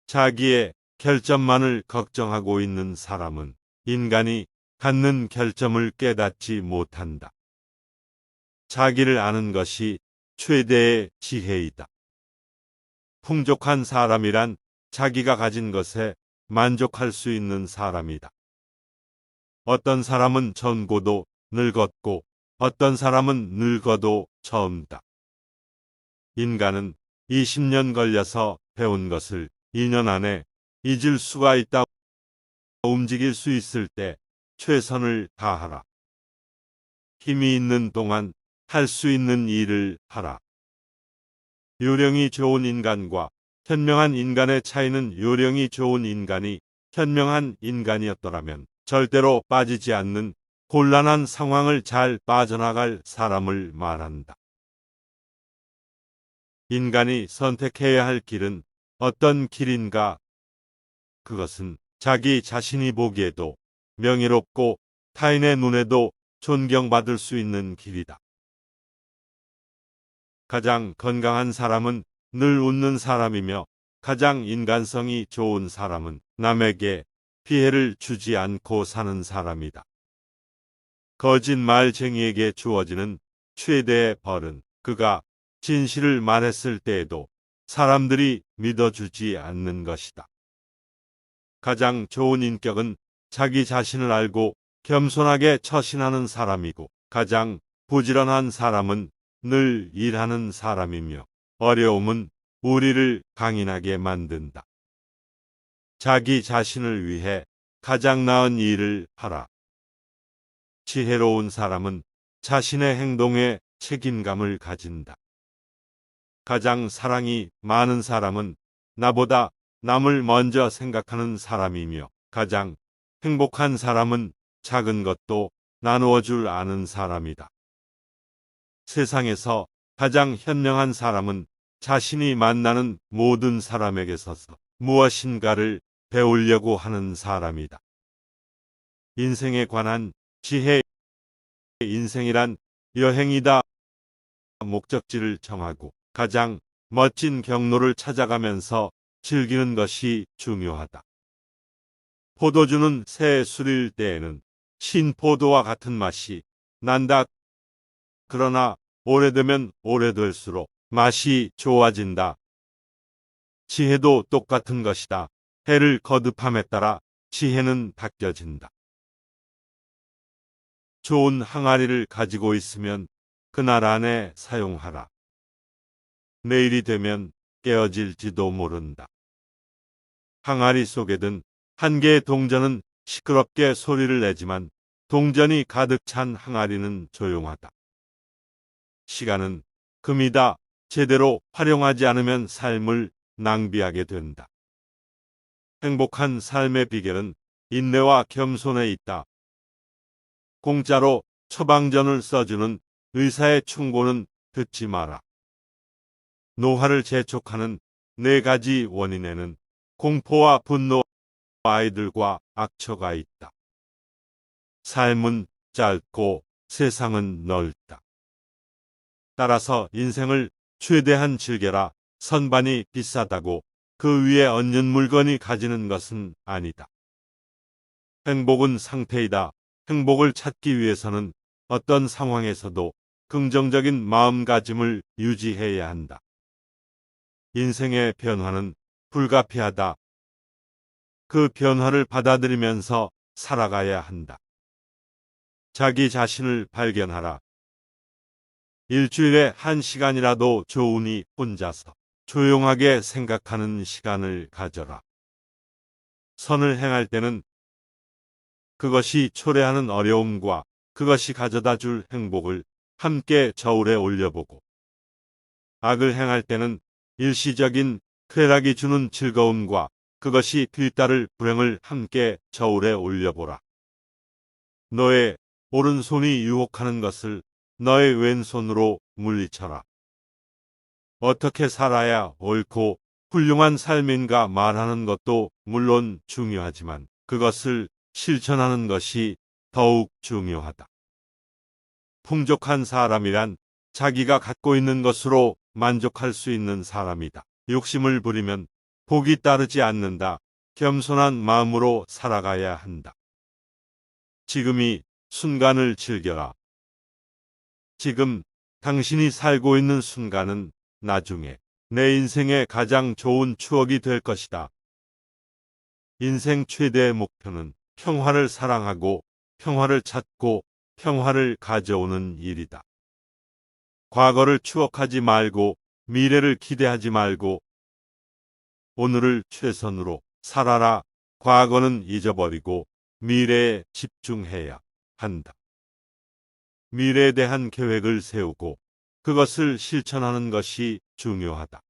자기의 결점만을 걱정하고 있는 사람은 인간이 갖는 결점을 깨닫지 못한다. 자기를 아는 것이 최대의 지혜이다. 풍족한 사람이란 자기가 가진 것에 만족할 수 있는 사람이다. 어떤 사람은 젊고도 늙었고 어떤 사람은 늙어도 젊다. 인간은 20년 걸려서 배운 것을 2년 안에 잊을 수가 있다. 움직일 수 있을 때 최선을 다하라. 힘이 있는 동안 할 수 있는 일을 하라. 요령이 좋은 인간과 현명한 인간의 차이는 요령이 좋은 인간이 현명한 인간이었더라면 절대로 빠지지 않는 곤란한 상황을 잘 빠져나갈 사람을 말한다. 인간이 선택해야 할 길은 어떤 길인가? 그것은 자기 자신이 보기에도 명예롭고 타인의 눈에도 존경받을 수 있는 길이다. 가장 건강한 사람은 늘 웃는 사람이며 가장 인간성이 좋은 사람은 남에게 피해를 주지 않고 사는 사람이다. 거짓말쟁이에게 주어지는 최대의 벌은 그가 진실을 말했을 때에도 사람들이 믿어주지 않는 것이다. 가장 좋은 인격은 자기 자신을 알고 겸손하게 처신하는 사람이고 가장 부지런한 사람은 늘 일하는 사람이며 어려움은 우리를 강인하게 만든다. 자기 자신을 위해 가장 나은 일을 하라. 지혜로운 사람은 자신의 행동에 책임감을 가진다. 가장 사랑이 많은 사람은 나보다 남을 먼저 생각하는 사람이며 가장 행복한 사람은 작은 것도 나누어 줄 아는 사람이다. 세상에서 가장 현명한 사람은 자신이 만나는 모든 사람에게서 무엇인가를 배우려고 하는 사람이다. 인생에 관한 지혜. 인생이란 여행이다. 목적지를 정하고 가장 멋진 경로를 찾아가면서 즐기는 것이 중요하다. 포도주는 새 술일 때에는 신포도와 같은 맛이 난다. 그러나 오래되면 오래될수록 맛이 좋아진다. 지혜도 똑같은 것이다. 해를 거듭함에 따라 지혜는 바뀌어진다. 좋은 항아리를 가지고 있으면 그날 안에 사용하라. 내일이 되면 깨어질지도 모른다. 항아리 속에 든 한 개의 동전은 시끄럽게 소리를 내지만 동전이 가득 찬 항아리는 조용하다. 시간은 금이다. 제대로 활용하지 않으면 삶을 낭비하게 된다. 행복한 삶의 비결은 인내와 겸손에 있다. 공짜로 처방전을 써주는 의사의 충고는 듣지 마라. 노화를 재촉하는 4가지 원인에는 공포와 분노, 아이들과 악처가 있다. 삶은 짧고 세상은 넓다. 따라서 인생을 최대한 즐겨라. 선반이 비싸다고 그 위에 얹는 물건이 가지는 것은 아니다. 행복은 상태이다. 행복을 찾기 위해서는 어떤 상황에서도 긍정적인 마음가짐을 유지해야 한다. 인생의 변화는 불가피하다. 그 변화를 받아들이면서 살아가야 한다. 자기 자신을 발견하라. 일주일에 1시간이라도 좋으니 혼자서 조용하게 생각하는 시간을 가져라. 선을 행할 때는 그것이 초래하는 어려움과 그것이 가져다 줄 행복을 함께 저울에 올려보고 악을 행할 때는 일시적인 쾌락이 주는 즐거움과 그것이 뒤따를 불행을 함께 저울에 올려보라. 너의 오른손이 유혹하는 것을 너의 왼손으로 물리쳐라. 어떻게 살아야 옳고 훌륭한 삶인가 말하는 것도 물론 중요하지만 그것을 실천하는 것이 더욱 중요하다. 풍족한 사람이란 자기가 갖고 있는 것으로 만족할 수 있는 사람이다. 욕심을 부리면 복이 따르지 않는다. 겸손한 마음으로 살아가야 한다. 지금이 순간을 즐겨라. 지금 당신이 살고 있는 순간은 나중에 내 인생의 가장 좋은 추억이 될 것이다. 인생 최대의 목표는 평화를 사랑하고 평화를 찾고 평화를 가져오는 일이다. 과거를 추억하지 말고 미래를 기대하지 말고 오늘을 최선으로 살아라. 과거는 잊어버리고 미래에 집중해야 한다. 미래에 대한 계획을 세우고 그것을 실천하는 것이 중요하다.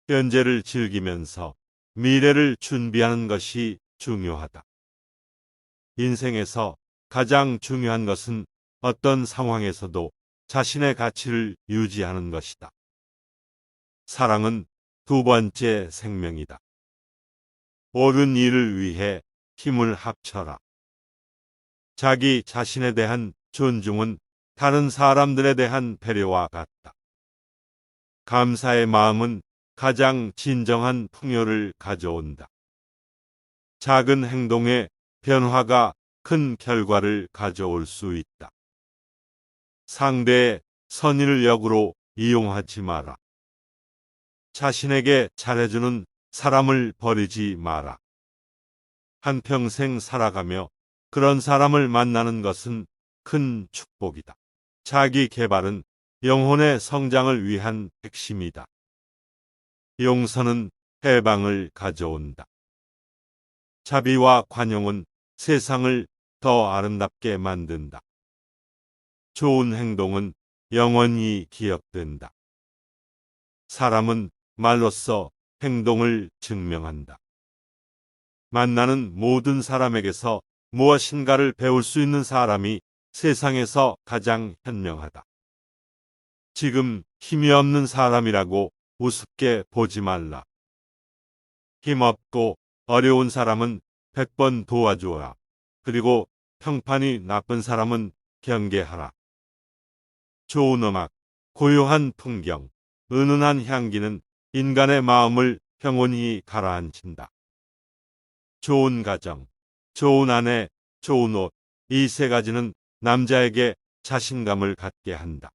현재를 즐기면서 미래를 준비하는 것이 중요하다. 인생에서 가장 중요한 것은 어떤 상황에서도 자신의 가치를 유지하는 것이다. 사랑은 두 번째 생명이다. 옳은 일을 위해 힘을 합쳐라. 자기 자신에 대한 존중은 다른 사람들에 대한 배려와 같다. 감사의 마음은 가장 진정한 풍요를 가져온다. 작은 행동의 변화가 큰 결과를 가져올 수 있다. 상대의 선의를 역으로 이용하지 마라. 자신에게 잘해주는 사람을 버리지 마라. 한평생 살아가며 그런 사람을 만나는 것은 큰 축복이다. 자기 개발은 영혼의 성장을 위한 핵심이다. 용서는 해방을 가져온다. 자비와 관용은 세상을 더 아름답게 만든다. 좋은 행동은 영원히 기억된다. 사람은 말로써 행동을 증명한다. 만나는 모든 사람에게서 무엇인가를 배울 수 있는 사람이 세상에서 가장 현명하다. 지금 힘이 없는 사람이라고 우습게 보지 말라. 힘없고 어려운 사람은 100번 도와주어라. 그리고 평판이 나쁜 사람은 경계하라. 좋은 음악, 고요한 풍경, 은은한 향기는 인간의 마음을 평온히 가라앉힌다. 좋은 가정, 좋은 아내, 좋은 옷, 이 세 가지는 남자에게 자신감을 갖게 한다.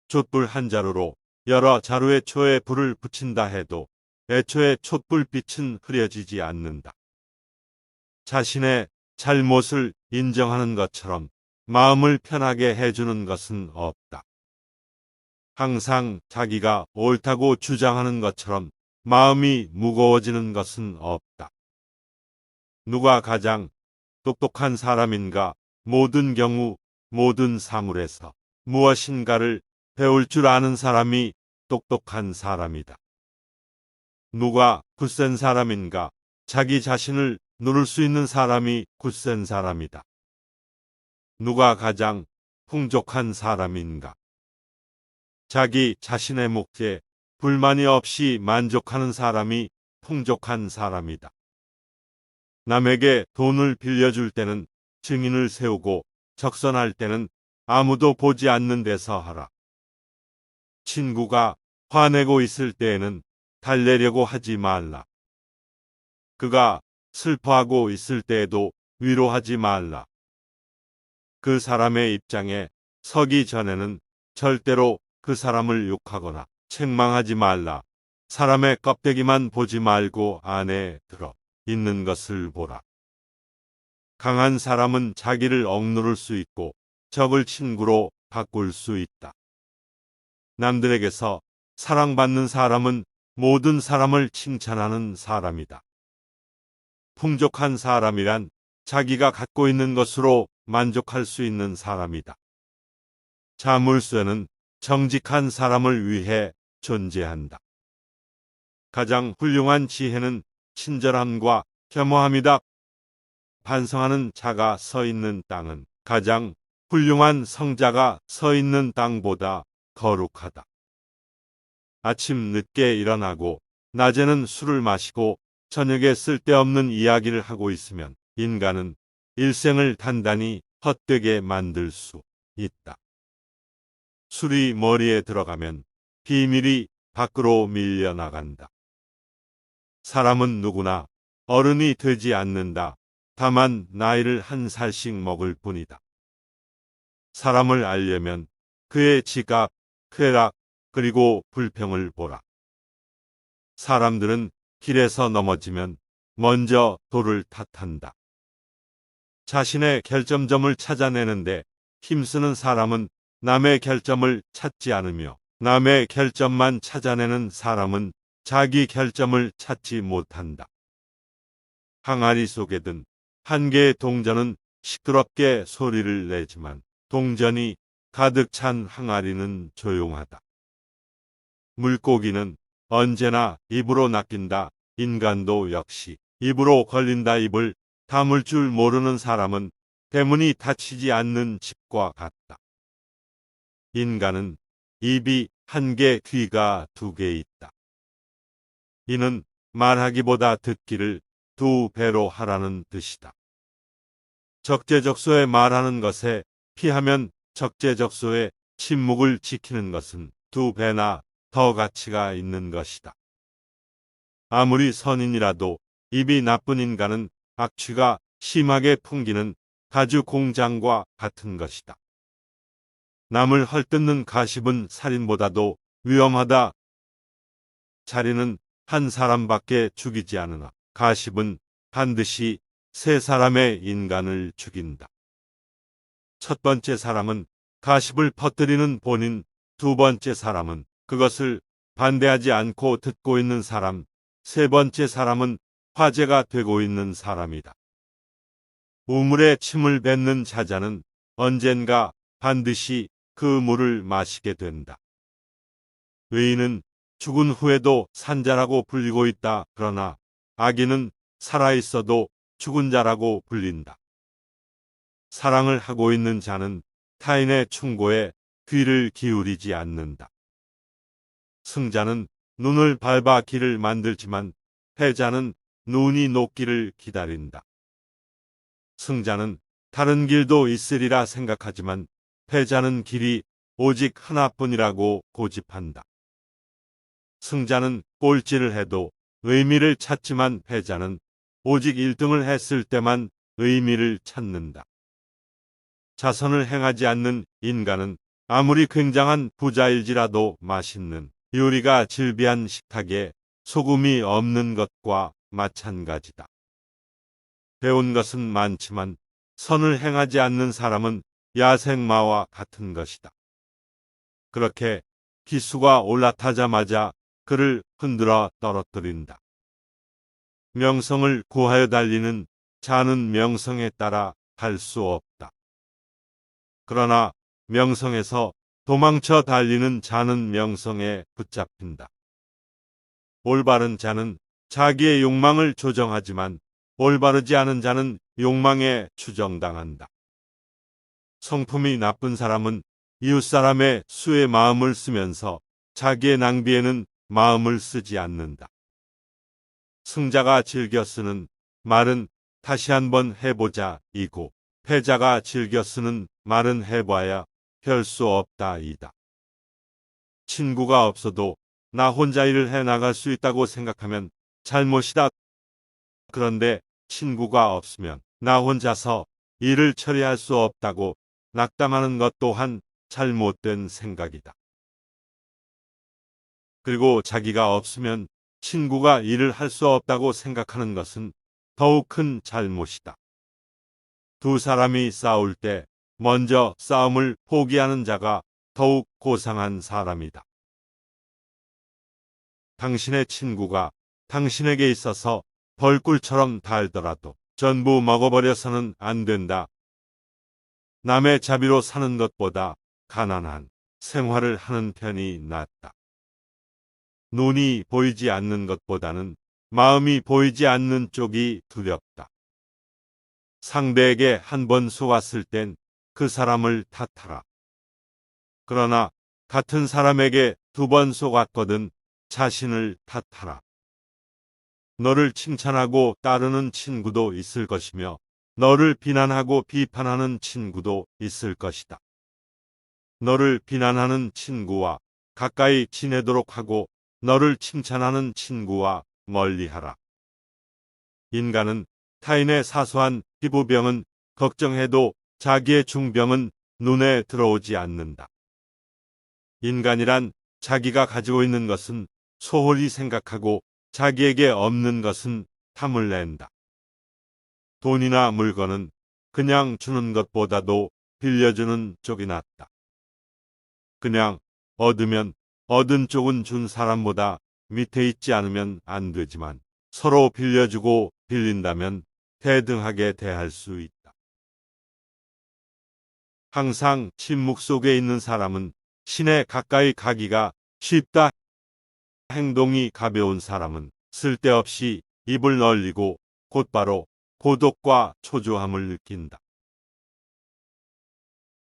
촛불 한 자루로 여러 자루의 초에 불을 붙인다 해도 애초에 촛불빛은 흐려지지 않는다. 자신의 잘못을 인정하는 것처럼 마음을 편하게 해주는 것은 없다. 항상 자기가 옳다고 주장하는 것처럼 마음이 무거워지는 것은 없다. 누가 가장 똑똑한 사람인가? 모든 경우 모든 사물에서 무엇인가를 배울 줄 아는 사람이 똑똑한 사람이다. 누가 굳센 사람인가? 자기 자신을 누를 수 있는 사람이 굳센 사람이다. 누가 가장 풍족한 사람인가? 자기 자신의 몫에 불만이 없이 만족하는 사람이 풍족한 사람이다. 남에게 돈을 빌려줄 때는 증인을 세우고 적선할 때는 아무도 보지 않는 데서 하라. 친구가 화내고 있을 때에는 달래려고 하지 말라. 그가 슬퍼하고 있을 때에도 위로하지 말라. 그 사람의 입장에 서기 전에는 절대로 그 사람을 욕하거나 책망하지 말라. 사람의 껍데기만 보지 말고 안에 들어 있는 것을 보라. 강한 사람은 자기를 억누를 수 있고 적을 친구로 바꿀 수 있다. 남들에게서 사랑받는 사람은 모든 사람을 칭찬하는 사람이다. 풍족한 사람이란 자기가 갖고 있는 것으로 만족할 수 있는 사람이다. 자물쇠는 정직한 사람을 위해 존재한다. 가장 훌륭한 지혜는 친절함과 겸허함이다. 반성하는 자가 서 있는 땅은 가장 훌륭한 성자가 서 있는 땅보다 거룩하다. 아침 늦게 일어나고 낮에는 술을 마시고 저녁에 쓸데없는 이야기를 하고 있으면 인간은 일생을 단단히 헛되게 만들 수 있다. 술이 머리에 들어가면 비밀이 밖으로 밀려나간다. 사람은 누구나 어른이 되지 않는다. 다만 나이를 한 살씩 먹을 뿐이다. 사람을 알려면 그의 지각, 쾌락, 그리고 불평을 보라. 사람들은 길에서 넘어지면 먼저 돌을 탓한다. 자신의 결점점을 찾아내는데 힘쓰는 사람은 남의 결점을 찾지 않으며 남의 결점만 찾아내는 사람은 자기 결점을 찾지 못한다. 항아리 속에 든 한 개의 동전은 시끄럽게 소리를 내지만 동전이 가득 찬 항아리는 조용하다. 물고기는 언제나 입으로 낚인다. 인간도 역시 입으로 걸린다. 입을 다물 줄 모르는 사람은 대문이 닫히지 않는 집과 같다. 인간은 입이 한 개, 귀가 두 개 있다. 이는 말하기보다 듣기를 두 배로 하라는 뜻이다. 적재적소에 말하는 것에 피하면 적재적소에 침묵을 지키는 것은 두 배나 더 가치가 있는 것이다. 아무리 선인이라도 입이 나쁜 인간은 악취가 심하게 풍기는 가죽 공장과 같은 것이다. 남을 헐뜯는 가십은 살인보다도 위험하다. 자리는 한 사람밖에 죽이지 않으나 가십은 반드시 세 사람의 인간을 죽인다. 첫 번째 사람은 가십을 퍼뜨리는 본인, 두 번째 사람은 그것을 반대하지 않고 듣고 있는 사람, 세 번째 사람은 화제가 되고 있는 사람이다. 우물에 침을 뱉는 자자는 언젠가 반드시 그 물을 마시게 된다. 의인은 죽은 후에도 산자라고 불리고 있다. 그러나 악인은 살아있어도 죽은 자라고 불린다. 사랑을 하고 있는 자는 타인의 충고에 귀를 기울이지 않는다. 승자는 눈을 밟아 길을 만들지만 패자는 눈이 녹기를 기다린다. 승자는 다른 길도 있으리라 생각하지만 패자는 길이 오직 하나뿐이라고 고집한다. 승자는 꼴찌를 해도 의미를 찾지만 패자는 오직 1등을 했을 때만 의미를 찾는다. 자선을 행하지 않는 인간은 아무리 굉장한 부자일지라도 맛있는 요리가 즐비한 식탁에 소금이 없는 것과 마찬가지다. 배운 것은 많지만 선을 행하지 않는 사람은 야생마와 같은 것이다. 그렇게 기수가 올라타자마자 그를 흔들어 떨어뜨린다. 명성을 구하여 달리는 자는 명성에 따라 갈 수 없다. 그러나 명성에서 도망쳐 달리는 자는 명성에 붙잡힌다. 올바른 자는 자기의 욕망을 조정하지만 올바르지 않은 자는 욕망에 추정당한다. 성품이 나쁜 사람은 이웃사람의 수의 마음을 쓰면서 자기의 낭비에는 마음을 쓰지 않는다. 승자가 즐겨 쓰는 말은 다시 한번 해보자 이고 패자가 즐겨 쓰는 말은 해봐야 별 수 없다 이다. 친구가 없어도 나 혼자 일을 해나갈 수 있다고 생각하면 잘못이다. 그런데 친구가 없으면 나 혼자서 일을 처리할 수 없다고 낙담하는 것 또한 잘못된 생각이다. 그리고 자기가 없으면 친구가 일을 할 수 없다고 생각하는 것은 더욱 큰 잘못이다. 두 사람이 싸울 때 먼저 싸움을 포기하는 자가 더욱 고상한 사람이다. 당신의 친구가 당신에게 있어서 벌꿀처럼 달더라도 전부 먹어버려서는 안 된다. 남의 자비로 사는 것보다 가난한 생활을 하는 편이 낫다. 눈이 보이지 않는 것보다는 마음이 보이지 않는 쪽이 두렵다. 상대에게 한 번 속았을 땐 그 사람을 탓하라. 그러나 같은 사람에게 두 번 속았거든 자신을 탓하라. 너를 칭찬하고 따르는 친구도 있을 것이며 너를 비난하고 비판하는 친구도 있을 것이다. 너를 비난하는 친구와 가까이 지내도록 하고 너를 칭찬하는 친구와 멀리하라. 인간은 타인의 사소한 피부병은 걱정해도 자기의 중병은 눈에 들어오지 않는다. 인간이란 자기가 가지고 있는 것은 소홀히 생각하고 자기에게 없는 것은 탐을 낸다. 돈이나 물건은 그냥 주는 것보다도 빌려주는 쪽이 낫다. 그냥 얻으면 얻은 쪽은 준 사람보다 밑에 있지 않으면 안 되지만 서로 빌려주고 빌린다면 대등하게 대할 수 있다. 항상 침묵 속에 있는 사람은 신에 가까이 가기가 쉽다. 행동이 가벼운 사람은 쓸데없이 입을 벌리고 곧바로 고독과 초조함을 느낀다.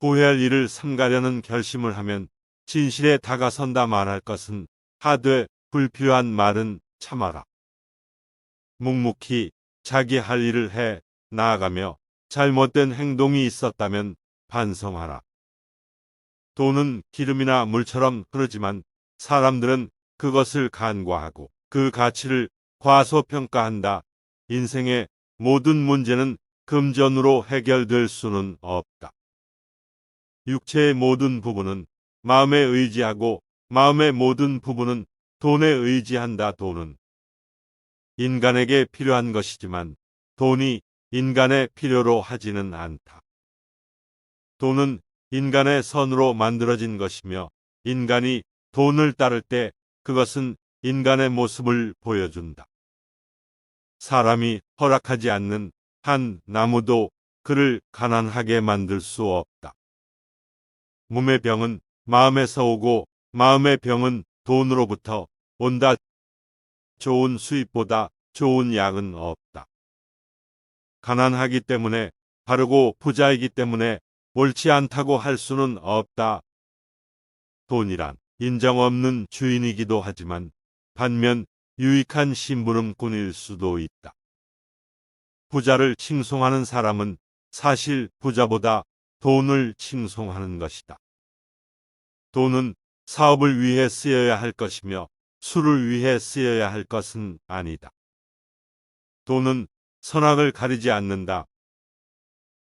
후회할 일을 삼가려는 결심을 하면 진실에 다가선다 말할 것은 하되 불필요한 말은 참아라. 묵묵히 자기 할 일을 해 나아가며 잘못된 행동이 있었다면 반성하라. 돈은 기름이나 물처럼 흐르지만 사람들은 그것을 간과하고 그 가치를 과소평가한다. 인생의 모든 문제는 금전으로 해결될 수는 없다. 육체의 모든 부분은 마음에 의지하고 마음의 모든 부분은 돈에 의지한다. 돈은 인간에게 필요한 것이지만 돈이 인간의 필요로 하지는 않다. 돈은 인간의 선으로 만들어진 것이며 인간이 돈을 따를 때 그것은 인간의 모습을 보여준다. 사람이 허락하지 않는 한 나무도 그를 가난하게 만들 수 없다. 몸의 병은 마음에서 오고 마음의 병은 돈으로부터 온다. 좋은 수입보다 좋은 약은 없다. 가난하기 때문에 바르고 부자이기 때문에 옳지 않다고 할 수는 없다. 돈이란 인정 없는 주인이기도 하지만 반면 유익한 심부름꾼일 수도 있다. 부자를 칭송하는 사람은 사실 부자보다 돈을 칭송하는 것이다. 돈은 사업을 위해 쓰여야 할 것이며 술을 위해 쓰여야 할 것은 아니다. 돈은 선악을 가리지 않는다.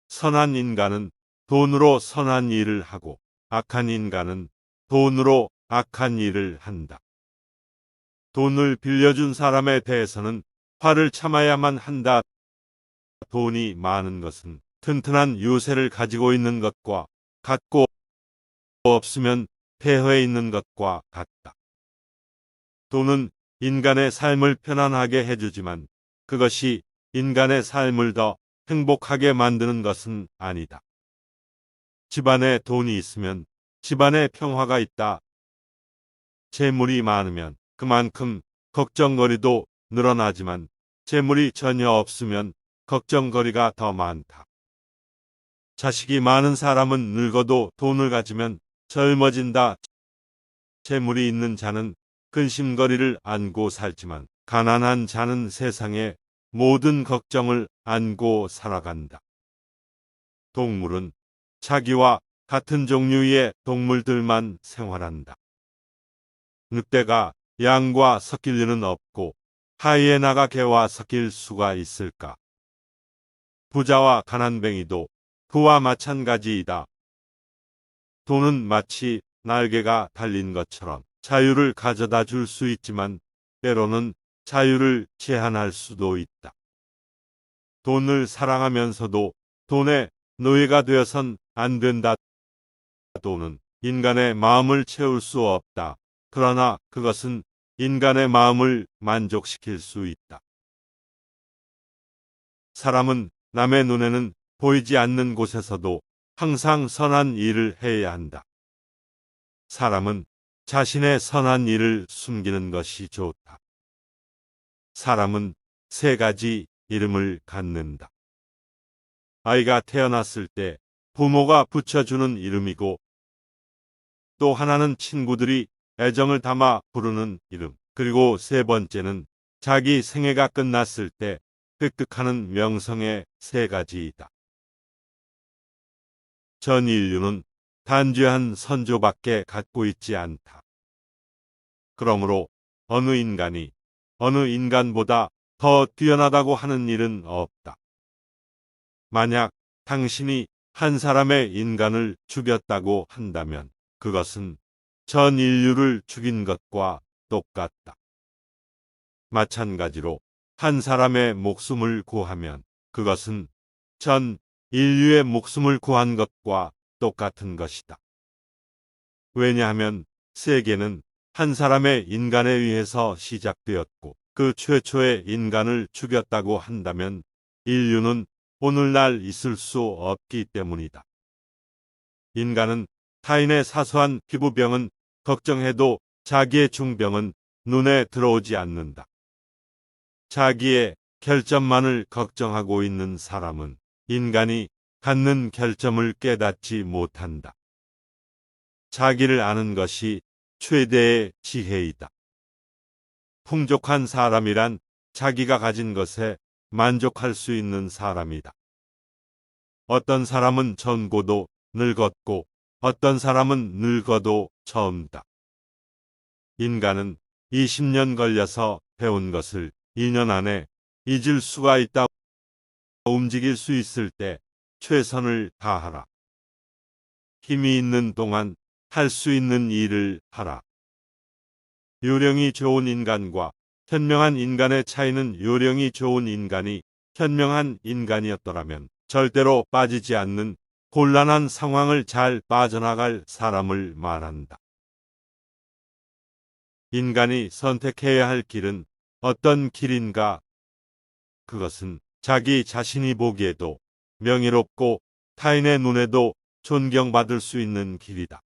선한 인간은 돈으로 선한 일을 하고 악한 인간은 돈으로 악한 일을 한다. 돈을 빌려준 사람에 대해서는 화를 참아야만 한다. 돈이 많은 것은 튼튼한 유세를 가지고 있는 것과 같고 없으면 폐허해 있는 것과 같다. 돈은 인간의 삶을 편안하게 해주지만 그것이 인간의 삶을 더 행복하게 만드는 것은 아니다. 집안에 돈이 있으면 집안에 평화가 있다. 재물이 많으면 그만큼 걱정거리도 늘어나지만 재물이 전혀 없으면 걱정거리가 더 많다. 자식이 많은 사람은 늙어도 돈을 가지면 젊어진다. 재물이 있는 자는 근심거리를 안고 살지만 가난한 자는 세상의 모든 걱정을 안고 살아간다. 동물은 자기와 같은 종류의 동물들만 생활한다. 늑대가 양과 섞일 리는 없고 하이에나가 개와 섞일 수가 있을까? 부자와 가난뱅이도 그와 마찬가지이다. 돈은 마치 날개가 달린 것처럼 자유를 가져다 줄 수 있지만 때로는 자유를 제한할 수도 있다. 돈을 사랑하면서도 돈의 노예가 되어선 안 된다. 돈은 인간의 마음을 채울 수 없다. 그러나 그것은 인간의 마음을 만족시킬 수 있다. 사람은 남의 눈에는 보이지 않는 곳에서도 항상 선한 일을 해야 한다. 사람은 자신의 선한 일을 숨기는 것이 좋다. 사람은 세 가지 이름을 갖는다. 아이가 태어났을 때 부모가 붙여주는 이름이고, 또 하나는 친구들이 애정을 담아 부르는 이름, 그리고 세 번째는 자기 생애가 끝났을 때 획득하는 명성의 세 가지이다. 전 인류는 단죄한 선조밖에 갖고 있지 않다. 그러므로 어느 인간보다 더 뛰어나다고 하는 일은 없다. 만약 당신이 한 사람의 인간을 죽였다고 한다면 그것은 전 인류를 죽인 것과 똑같다. 마찬가지로 한 사람의 목숨을 구하면 그것은 전 인류의 목숨을 구한 것과 똑같은 것이다. 왜냐하면 세계는 한 사람의 인간에 의해서 시작되었고, 그 최초의 인간을 죽였다고 한다면 인류는 오늘날 있을 수 없기 때문이다. 인간은 타인의 사소한 피부병은 걱정해도 자기의 중병은 눈에 들어오지 않는다. 자기의 결점만을 걱정하고 있는 사람은 인간이 갖는 결점을 깨닫지 못한다. 자기를 아는 것이 최대의 지혜이다. 풍족한 사람이란 자기가 가진 것에 만족할 수 있는 사람이다. 어떤 사람은 젊고도 늙었고 어떤 사람은 늙어도 젊다. 인간은 20년 걸려서 배운 것을 2년 안에 잊을 수가 있다. 움직일 수 있을 때 최선을 다하라. 힘이 있는 동안 할 수 있는 일을 하라. 요령이 좋은 인간과 현명한 인간의 차이는 요령이 좋은 인간이 현명한 인간이었더라면 절대로 빠지지 않는 곤란한 상황을 잘 빠져나갈 사람을 말한다. 인간이 선택해야 할 길은 어떤 길인가? 그것은 자기 자신이 보기에도 명예롭고 타인의 눈에도 존경받을 수 있는 길이다.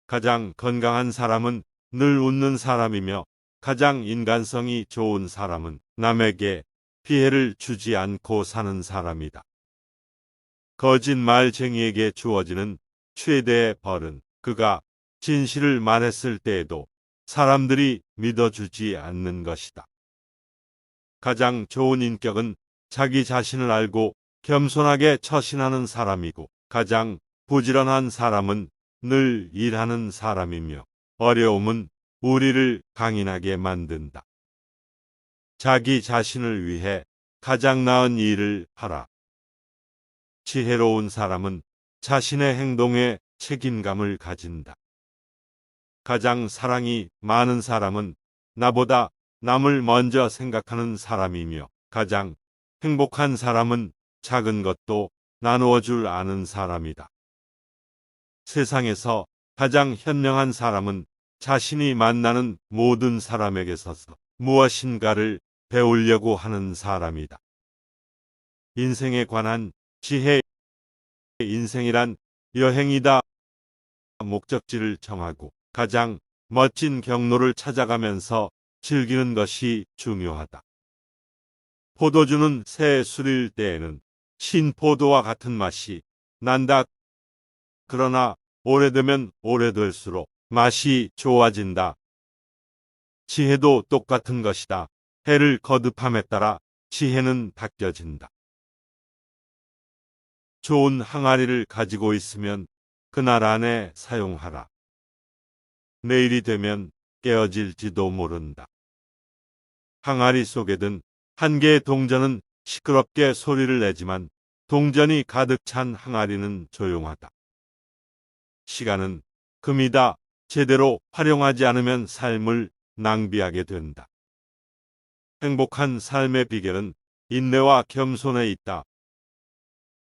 가장 건강한 사람은 늘 웃는 사람이며 가장 인간성이 좋은 사람은 남에게 피해를 주지 않고 사는 사람이다. 거짓말쟁이에게 주어지는 최대의 벌은 그가 진실을 말했을 때에도 사람들이 믿어주지 않는 것이다. 가장 좋은 인격은 자기 자신을 알고 겸손하게 처신하는 사람이고, 가장 부지런한 사람은 늘 일하는 사람이며 어려움은 우리를 강인하게 만든다. 자기 자신을 위해 가장 나은 일을 하라. 지혜로운 사람은 자신의 행동에 책임감을 가진다. 가장 사랑이 많은 사람은 나보다 남을 먼저 생각하는 사람이며, 가장 행복한 사람은 작은 것도 나누어 줄 아는 사람이다. 세상에서 가장 현명한 사람은 자신이 만나는 모든 사람에게서 무엇인가를 배우려고 하는 사람이다. 인생에 관한 지혜. 인생이란 여행이다. 목적지를 정하고 가장 멋진 경로를 찾아가면서 즐기는 것이 중요하다. 포도주는 새 술일 때에는 신포도와 같은 맛이 난다. 그러나 오래되면 오래될수록 맛이 좋아진다. 지혜도 똑같은 것이다. 해를 거듭함에 따라 지혜는 바뀌어진다. 좋은 항아리를 가지고 있으면 그날 안에 사용하라. 내일이 되면 깨어질지도 모른다. 항아리 속에 든 한 개의 동전은 시끄럽게 소리를 내지만 동전이 가득 찬 항아리는 조용하다. 시간은 금이다. 제대로 활용하지 않으면 삶을 낭비하게 된다. 행복한 삶의 비결은 인내와 겸손에 있다.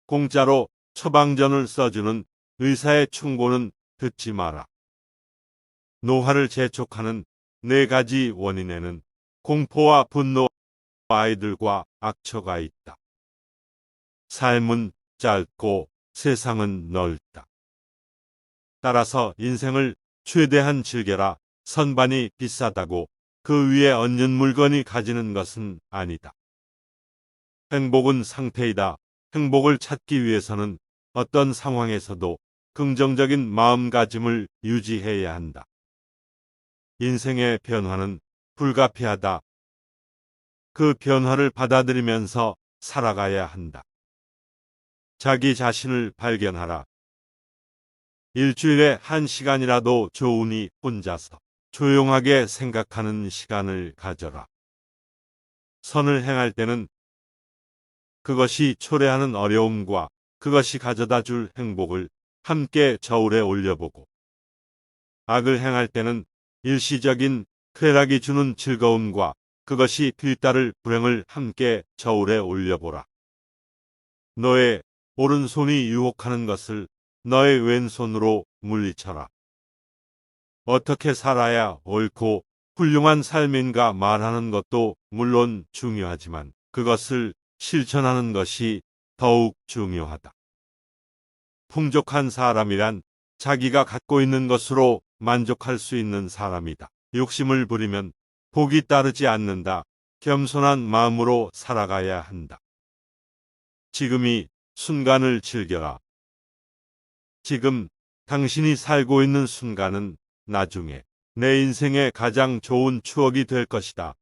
공짜로 처방전을 써주는 의사의 충고는 듣지 마라. 노화를 재촉하는 4가지 원인에는 공포와 분노, 아이들과 악처가 있다. 삶은 짧고 세상은 넓다. 따라서 인생을 최대한 즐겨라. 선반이 비싸다고 그 위에 얹는 물건이 가지는 것은 아니다. 행복은 상태이다. 행복을 찾기 위해서는 어떤 상황에서도 긍정적인 마음가짐을 유지해야 한다. 인생의 변화는 불가피하다. 그 변화를 받아들이면서 살아가야 한다. 자기 자신을 발견하라. 일주일에 1시간이라도 좋으니 혼자서 조용하게 생각하는 시간을 가져라. 선을 행할 때는 그것이 초래하는 어려움과 그것이 가져다 줄 행복을 함께 저울에 올려보고, 악을 행할 때는 일시적인 쾌락이 주는 즐거움과 그것이 뒤따를 불행을 함께 저울에 올려보라. 너의 오른손이 유혹하는 것을 너의 왼손으로 물리쳐라. 어떻게 살아야 옳고 훌륭한 삶인가 말하는 것도 물론 중요하지만 그것을 실천하는 것이 더욱 중요하다. 풍족한 사람이란 자기가 갖고 있는 것으로 만족할 수 있는 사람이다. 욕심을 부리면 복이 따르지 않는다. 겸손한 마음으로 살아가야 한다. 지금이 순간을 즐겨라. 지금 당신이 살고 있는 순간은 나중에 내 인생의 가장 좋은 추억이 될 것이다.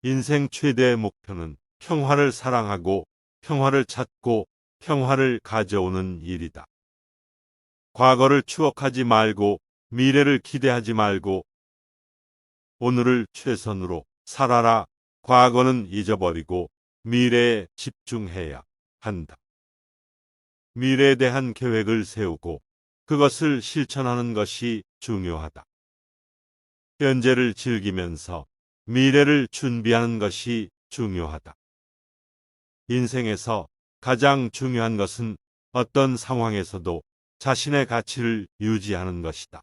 인생 최대의 목표는 평화를 사랑하고 평화를 찾고 평화를 가져오는 일이다. 과거를 추억하지 말고 미래를 기대하지 말고 오늘을 최선으로 살아라. 과거는 잊어버리고 미래에 집중해야 한다. 미래에 대한 계획을 세우고 그것을 실천하는 것이 중요하다. 현재를 즐기면서 미래를 준비하는 것이 중요하다. 인생에서 가장 중요한 것은 어떤 상황에서도 자신의 가치를 유지하는 것이다.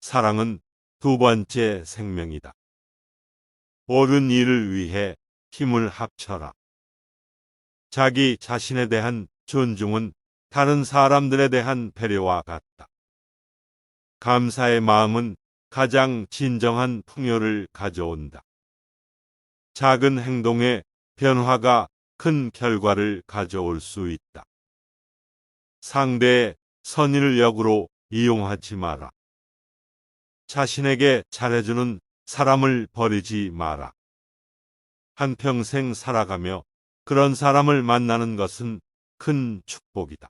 사랑은 두 번째 생명이다. 옳은 일을 위해 힘을 합쳐라. 자기 자신에 대한 존중은 다른 사람들에 대한 배려와 같다. 감사의 마음은 가장 진정한 풍요를 가져온다. 작은 행동의 변화가 큰 결과를 가져올 수 있다. 상대의 선의를 역으로 이용하지 마라. 자신에게 잘해주는 사람을 버리지 마라. 한평생 살아가며 그런 사람을 만나는 것은 큰 축복이다.